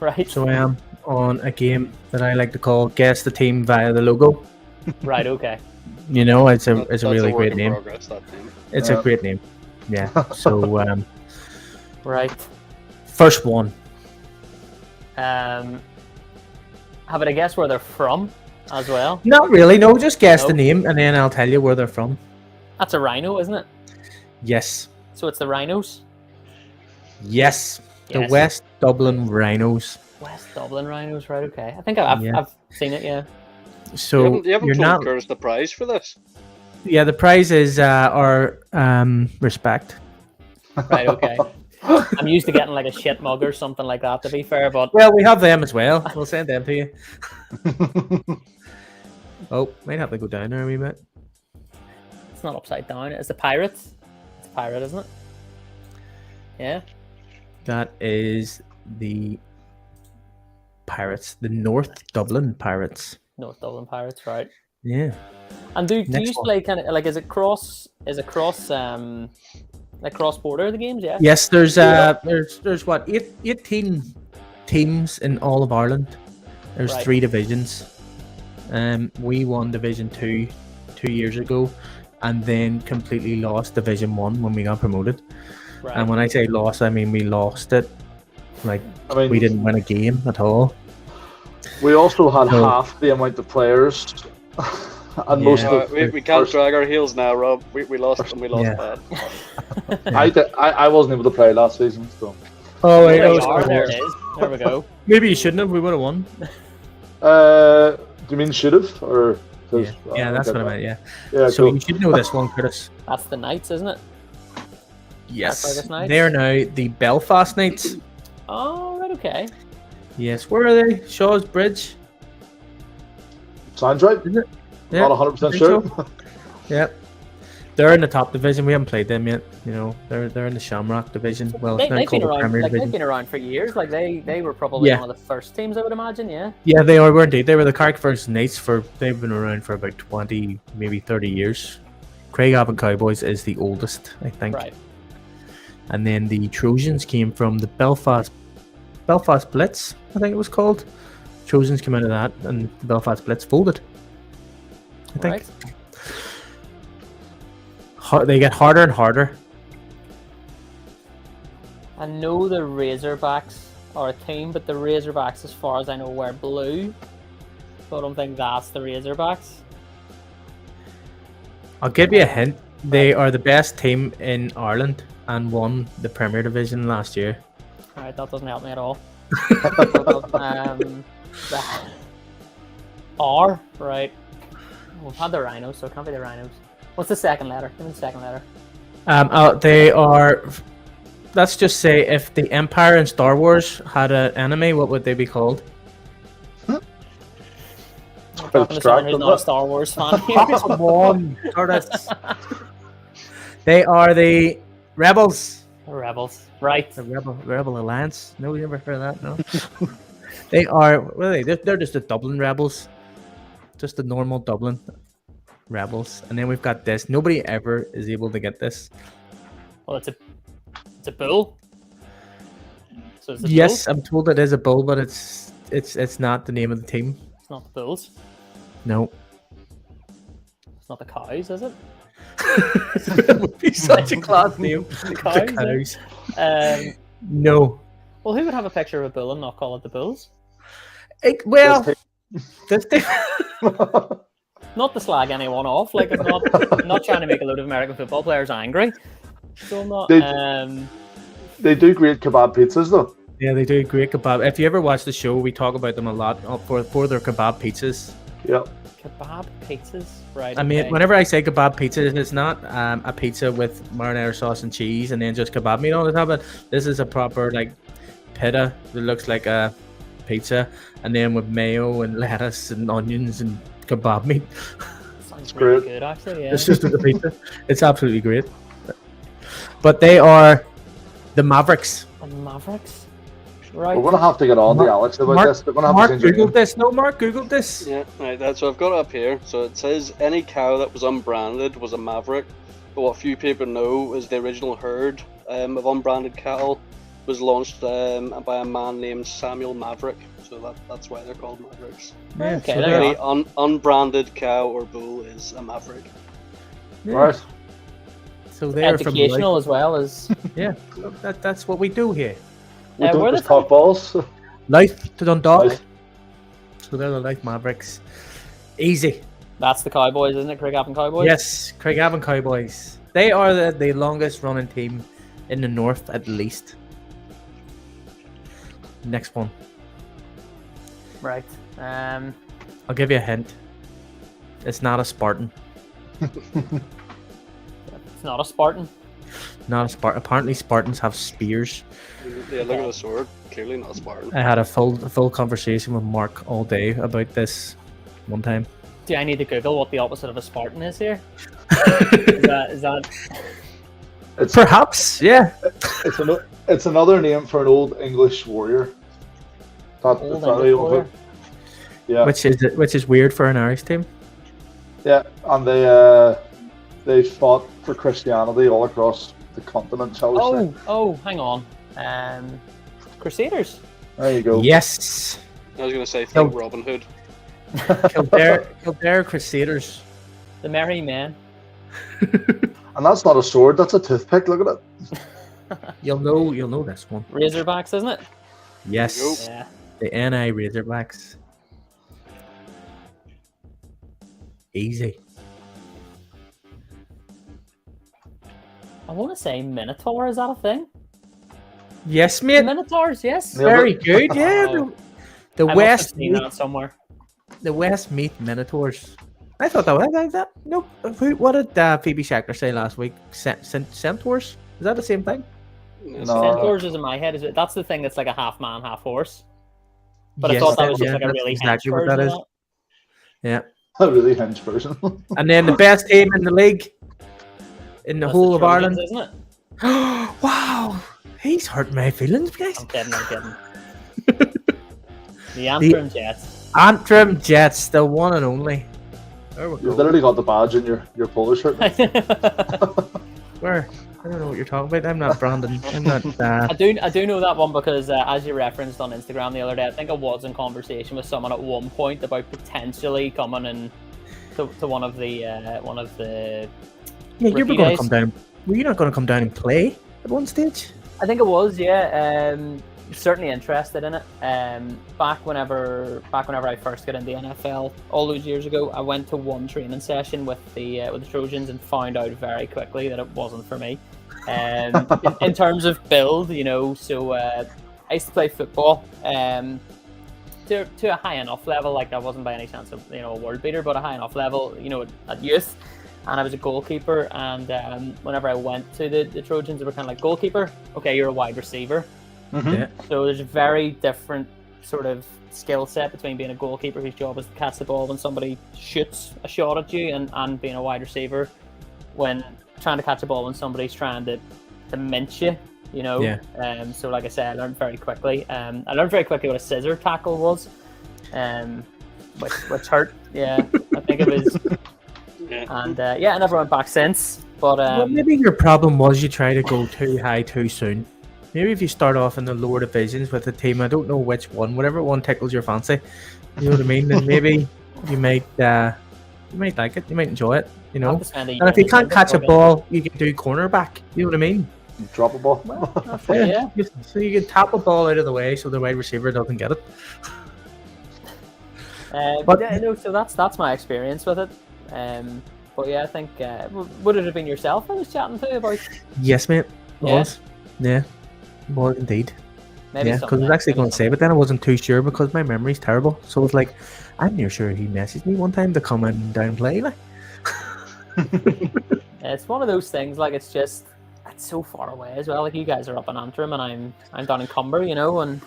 D: Right.
A: So I am on a game that I like to call Guess the Team via the logo.
D: Right. Okay.
A: You know, it's a
C: That's
A: really
C: work
A: great
C: in
A: name.
C: progress, that name.
A: It's a great name. Yeah. So
D: Right.
A: first one.
D: Have it a guess where they're from as well.
A: Not really. No, just guess the
D: Nope.
A: name, and then I'll tell you where they're from.
D: That's a rhino, isn't it?
A: Yes.
D: So it's the Rhinos.
A: Yes. The
D: Yes.
A: West Dublin Rhinos.
D: West Dublin Rhinos, right? Okay. I think I've seen it. Yeah.
A: So
C: You haven't
A: you're
C: told
A: not.
C: Curtis the prize for this.
A: Yeah, the prize is our respect.
D: Right. Okay. I'm used to getting like a shit mug or something like that. To be fair, but
A: Well, we have them as well. We'll send them to you. Oh, might have to go down there a wee bit.
D: it's not upside down. It's the Pirates. It's a pirate, isn't it? Yeah.
A: That is the Pirates, the North Dublin Pirates.
D: North Dublin Pirates, right?
A: Yeah.
D: And do
A: Next
D: you
A: one.
D: play kind of like is it cross like cross border the games? Yeah.
A: Yes, there's what 18 teams in all of Ireland. There's
D: Right.
A: 3 divisions. We won Division 2 2 years ago, and then completely lost Division 1 when we got promoted.
D: Right.
A: And when I say lost, I mean we lost it. Like
B: I mean,
A: we didn't win a game at all.
B: we also had
A: So-
B: half the amount of players, and
A: Yeah.
B: most of
C: We can't drag our heels now, Rob. We lost and we lost
A: Yeah.
C: bad.
B: I wasn't able to play last season, so
A: Oh,
D: There,
A: wait,
D: you are, there it is. There we go.
A: maybe you shouldn't have. We would have won.
B: do you mean should have or? 'cause,
A: Yeah, that's
B: get
A: what I
B: that.
A: meant. Yeah.
B: Yeah,
A: So
B: cool.
A: you should know this one, Curtis.
D: That's the Knights, isn't it?
A: Yes.
D: Vegas Knights?
A: They're now the Belfast Knights.
D: Oh, right. Okay.
A: Yes. Where are they? Shaw's Bridge.
B: Sounds right.
A: Is it?
B: Not 100%
A: I
B: sure.
A: think so. Yep. They're in the top division. We haven't played them yet. You know, they're in the Shamrock division. Well, it's now
D: They've
A: called
D: been
A: the
D: around.
A: Premier
D: Like they've
A: Division.
D: been around for years. Like they were probably
A: Yeah.
D: one of the first teams, I would imagine. Yeah.
A: Yeah, they were indeed. They were the Carrickfergus Knights they've been around for about 20, maybe 30 years. Craigavon Cowboys is the oldest, I think.
D: Right.
A: And then the Trojans came from the Belfast Blitz, I think it was called. Trojans came out of that, and the Belfast Blitz folded. I think.
D: Right.
A: They get harder and harder.
D: I know the Razorbacks are a team, but the Razorbacks, as far as I know, wear blue. So I don't think that's the Razorbacks.
A: I'll give you a hint. They are the best team in Ireland and won the Premier Division last year.
D: Alright, that doesn't help me at all. R, right. We've had the Rhinos, so it can't be the Rhinos. What's the second letter? Give me the second letter.
A: They are. Let's just say if the Empire in Star Wars had an enemy, what would they be called?
D: We're talking to someone who's not a Star Wars fan here.
A: Come on, Curtis. They are the Rebels.
D: The Rebels. Right.
A: The Rebel Alliance. No, you ever heard of that? No. They are. What are they? They're just the Dublin Rebels. Just the normal Dublin Rebels. And then we've got this. Nobody ever is able to get this.
D: Well, it's a bull. So it's a
A: Yes,
D: bull?
A: I'm told it is a bull, but it's not the name of the team.
D: It's not the bulls.
A: No.
D: It's not the cows, is it?
A: It would be such a class name.
D: The
A: The
D: cows.
A: cows. No.
D: Well, who would have a picture of a bull and not call it the bulls?
A: Well, this team.
D: Not to slag anyone off. Like I'm not trying to make a load of American football players angry. So I'm not.
B: They do great kebab pizzas though.
A: Yeah, they do great kebab. If you ever watch the show, we talk about them a lot for their kebab pizzas.
B: Yeah.
D: Kebab pizzas, right?
A: I mean,
D: okay.
A: whenever I say kebab pizza, it's not a pizza with marinara sauce and cheese and then just kebab meat on the top of it. This is a proper like pita that looks like a pizza, and then with mayo and lettuce and onions and kebab meat.
D: Sounds
B: great.
D: really good, actually. Yeah.
A: It's just a pizza. It's absolutely great. But they are the Mavericks.
D: The Mavericks, right?
B: We're gonna have to get on to Alex about
A: Mark-
B: this. We're gonna have
A: Mark
B: to change
A: googled this. No, Mark googled this.
C: Yeah, right. That's so I've got it up here. So it says any cow that was unbranded was a maverick. But what few people know is the original herd of unbranded cattle was launched by a man named Samuel Maverick, so that's why they're called Mavericks.
A: Yeah,
D: Okay,
A: so
D: there
A: they're-
D: you
C: Any unbranded cow or bull is a Maverick.
A: yeah.
B: Right.
A: So they're from
D: Educational
A: Life.
D: as well as.
A: Yeah, that's what we do here.
B: We
D: where
B: don't
D: the
B: just talk balls.
A: Life to Dundalk.
B: Right.
A: So they're the Life Mavericks. Easy.
D: That's the Cowboys, isn't it? Craigavon Cowboys.
A: Yes, Craigavon Cowboys. They are the longest running team in the north, at least. Next one.
D: Right.
A: I'll give you a hint. It's not a Spartan.
D: It's not a Spartan.
A: Not a Spartan. Apparently, Spartans have spears.
C: Yeah, look at the sword. Clearly not Spartan.
A: I had a full conversation with Marc all day about this one time.
D: Do I need to Google what the opposite of a Spartan is here? Is that
B: It's
A: Perhaps, yeah.
B: it's another name for an old English warrior.
D: Old English warrior?
B: Yeah,
A: Which is weird for an Irish team.
B: yeah, and they fought for Christianity all across the continent, shall we say?
D: Oh, hang on. Crusaders.
B: There you go.
A: Yes.
C: I was going to say,
A: No.
C: think Robin Hood.
A: Kildare Crusaders.
D: The Merry Men.
B: And that's not a sword, that's a toothpick, look at it.
A: You'll know this one.
D: Razorbacks, isn't it?
A: Yes.
D: Yeah.
A: The NI Razorbacks. Easy.
D: I want to say Minotaur. Is that a thing?
A: Yes, mate.
D: Minotaurs, yes.
B: Yeah.
A: Very good. Yeah.
D: Wow.
A: The
D: I must have
A: West
D: seen that somewhere.
A: the West meet Minotaurs. I thought that was like that. Nope. What did Phoebe Shackler say last week? Centaurs? Is that the same thing?
C: No.
D: Centaurs is in my head. That's the thing that's like a half man, half horse. But I
A: Yes,
D: thought that was just
A: yeah,
D: like a
A: that's
D: really
A: exactly
D: hench
A: what that
D: version
A: is.
D: of
A: Yeah.
B: A really hench version.
A: And then the best team in the league, in the
D: That's
A: whole
D: the
A: of
D: Trojans,
A: Ireland.
D: isn't it?
A: Wow, he's hurt my feelings, guys.
D: I'm kidding. The Antrim Jets.
A: Antrim Jets, the one and only. There we
B: You've
A: go.
B: literally got the badge in your polo shirt.
A: Where? I don't know what you're talking about. I'm not Brandon. I'm not.
D: I do know that one because as you referenced on Instagram the other day, I think I was in conversation with someone at one point about potentially coming in to one of the
A: Yeah, you were
D: rookie
A: going to
D: days.
A: come down. Were you not going to come down and play at one stage?
D: I think it was, yeah. Certainly interested in it. Back whenever I first got into the NFL all those years ago, I went to one training session with the Trojans and found out very quickly that it wasn't for me. In terms of build, so I used to play football to a high enough level. Like I wasn't by any chance a world beater, but a high enough level, at youth. And I was a goalkeeper, and whenever I went to the Trojans, they were kind of like, goalkeeper, okay, you're a wide receiver.
A: Yeah.
D: So there's a very different sort of skill set between being a goalkeeper whose job is to catch the ball when somebody shoots a shot at you, and being a wide receiver when trying to catch a ball when somebody's trying to mince you,
A: Yeah.
D: So like I said, I learned very quickly. I learned very quickly what a scissor tackle was, which hurt. Yeah, I think it was.
C: Yeah.
D: And I never went back since. But
A: Well, maybe your problem was you try to go too high too soon. Maybe if you start off in the lower divisions with a team, I don't know which one, whatever one tickles your fancy, you know what I mean? Then maybe you might like it, you might enjoy it,
D: I'll have to spend a
A: And
D: year
A: if you
D: in
A: can't
D: England
A: catch a
D: before
A: ball, you can do cornerback. You know what I mean?
B: Drop a ball.
D: That's it, yeah.
A: So you can tap a ball out of the way so the wide receiver doesn't get it.
D: But yeah, no, so that's my experience with it. But yeah, I think would it have been yourself I was chatting to about?
A: Yes, mate. It
D: Yeah.
A: was. Yeah. Was indeed.
D: Maybe
A: Yeah, because I was actually going to say, but then I wasn't too sure because my memory's terrible. So I was like, I'm near sure he messaged me one time to come in and down play. Like,
D: It's one of those things. Like it's so far away as well. Like you guys are up in Antrim and I'm down in Cumber, and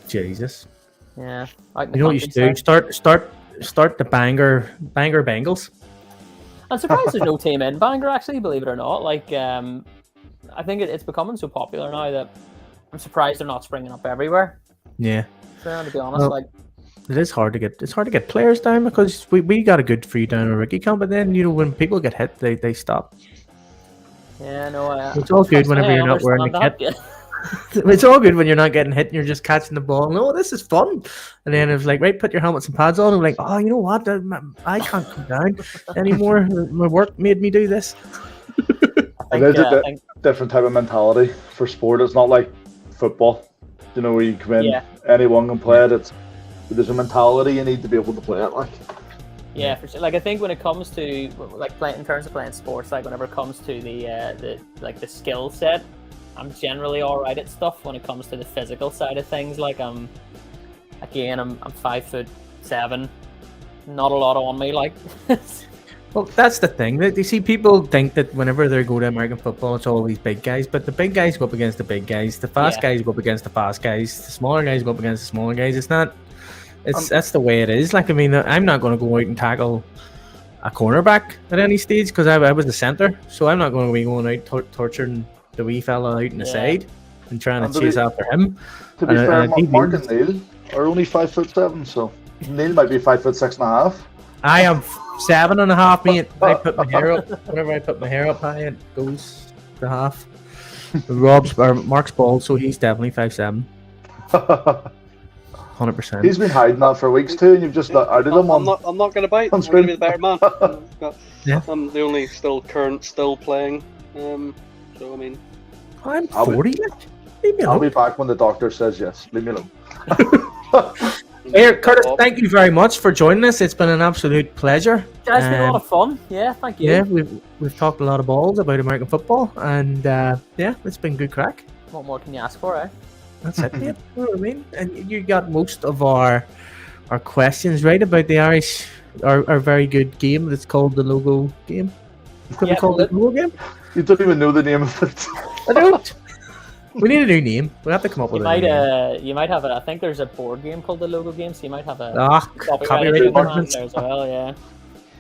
A: Jesus.
D: yeah. Out in the
A: You know what you should do?
D: countryside.
A: Start the banger Bengals.
D: I'm surprised there's no team in Bangor, actually, believe it or not. Like, I think it's becoming so popular now that I'm surprised they're not springing up everywhere.
A: Yeah.
D: So, to be honest,
A: Well,
D: like,
A: It is hard to get players down because we got a good free down a rookie camp, but then when people get hit, they stop.
D: yeah, no,
A: It's all good whenever you're not wearing the
D: understand
A: kit.
D: that,
A: It's all good when you're not getting hit and you're just catching the ball. No, this is fun. And then it was like, right, put your helmets and pads on. I'm like, oh, you know what? I can't come down anymore. My work made me do this.
B: It is a different type of mentality for sport. It's not like football, you know, where you come in, anyone can play it. There's a mentality you need to be able to play it. Like,
D: yeah, for sure. Like I think when it comes to like playing in terms of playing sports, like whenever it comes to the skill set, I'm generally all right at stuff. When it comes to the physical side of things, like I'm 5'7", not a lot on me. Like,
A: well, that's the thing. You see, people think that whenever they go to American football, it's all these big guys, but the big guys go up against the big guys, the fast guys go up against the fast guys, the smaller guys go up against the smaller guys. It's not. That's the way it is. Like, I mean, I'm not going to go out and tackle a cornerback at any stage because I was the centre, so I'm not going to be going out torturing the wee fella out in the side and trying to chase after him.
B: To be fair, Marc and Neil are only 5'7", so Neil might be 5'6.5".
A: I am 7.5, mate. I put my hair up. Whenever I put my hair up high, it goes to half. Marc's bald, so he's definitely 5'7". 100%.
B: He's been hiding that for weeks too, and you've just outed him on.
C: I'm not going to bite. I'm going to be the better man. I'm the only still playing. So I mean,
A: I'm 40. Leave me alone.
B: I'll be back when the doctor says yes. Leave me alone.
A: Here, Curtis, thank you very much for joining us. It's been an absolute pleasure.
D: It's been a lot of fun. Yeah, thank you.
A: Yeah, we've talked a lot of balls about American football, and it's been good crack.
D: What more can you ask for, eh?
A: That's it, mate. You know what I mean? And you got most of our questions right about the Irish, our very good game that's called the Logo Game. Could we call it the Logo Game?
B: You don't even know the name of it.
A: I don't. We need a new name. We have to come up with a new name.
D: You might have I think there's a board game called the Logo Game, so you might have a
A: copyright infringements
D: there as well. Yeah.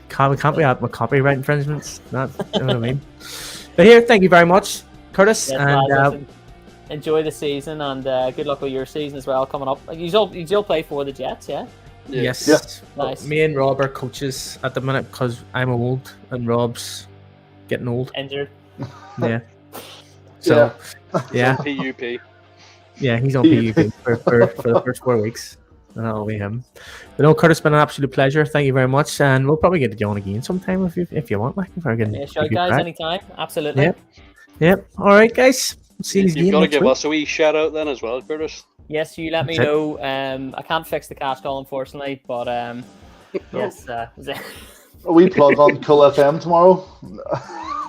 A: Can't be out with copyright infringements. You know what I mean? But here, thank you very much, Curtis, and
D: enjoy the season, and good luck with your season as well coming up. You'll play for the Jets, yeah?
A: Yes.
B: Yeah.
D: Nice.
A: Me and Rob are coaches at the minute because I'm old and Rob's getting old.
D: Injured.
A: Yeah. So, yeah.
C: PUP.
A: Yeah, he's on PUP for the first 4 weeks. And that'll be him. But no, Curtis, been an absolute pleasure. Thank you very much. And we'll probably get you on again sometime if you want. Like, if I can.
D: Yeah, sure, guys, anytime. Absolutely.
A: Yep. All right, guys. See you again.
C: You've got to give us a wee shout out then as well, Curtis.
D: Yes, you let me know. I can't fix the cash call, unfortunately, but yes.
B: A wee plug on Cool FM tomorrow.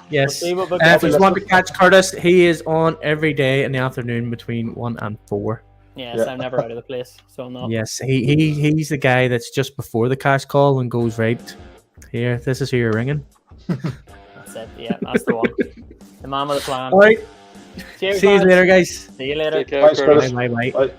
A: Yes. If you want to catch Curtis, he is on every day in the afternoon between 1 and 4.
D: Yes, I'm never out of the place, so I'm not.
A: Yes, he's the guy that's just before the cash call and goes right here. This is who you're ringing.
D: That's it. Yeah, that's the one. The man with the plan.
A: All right.
D: Cheers,
A: see you later, guys.
D: See you later.
C: Take care,
B: Thanks, Curtis.
A: Bye.
B: Bye.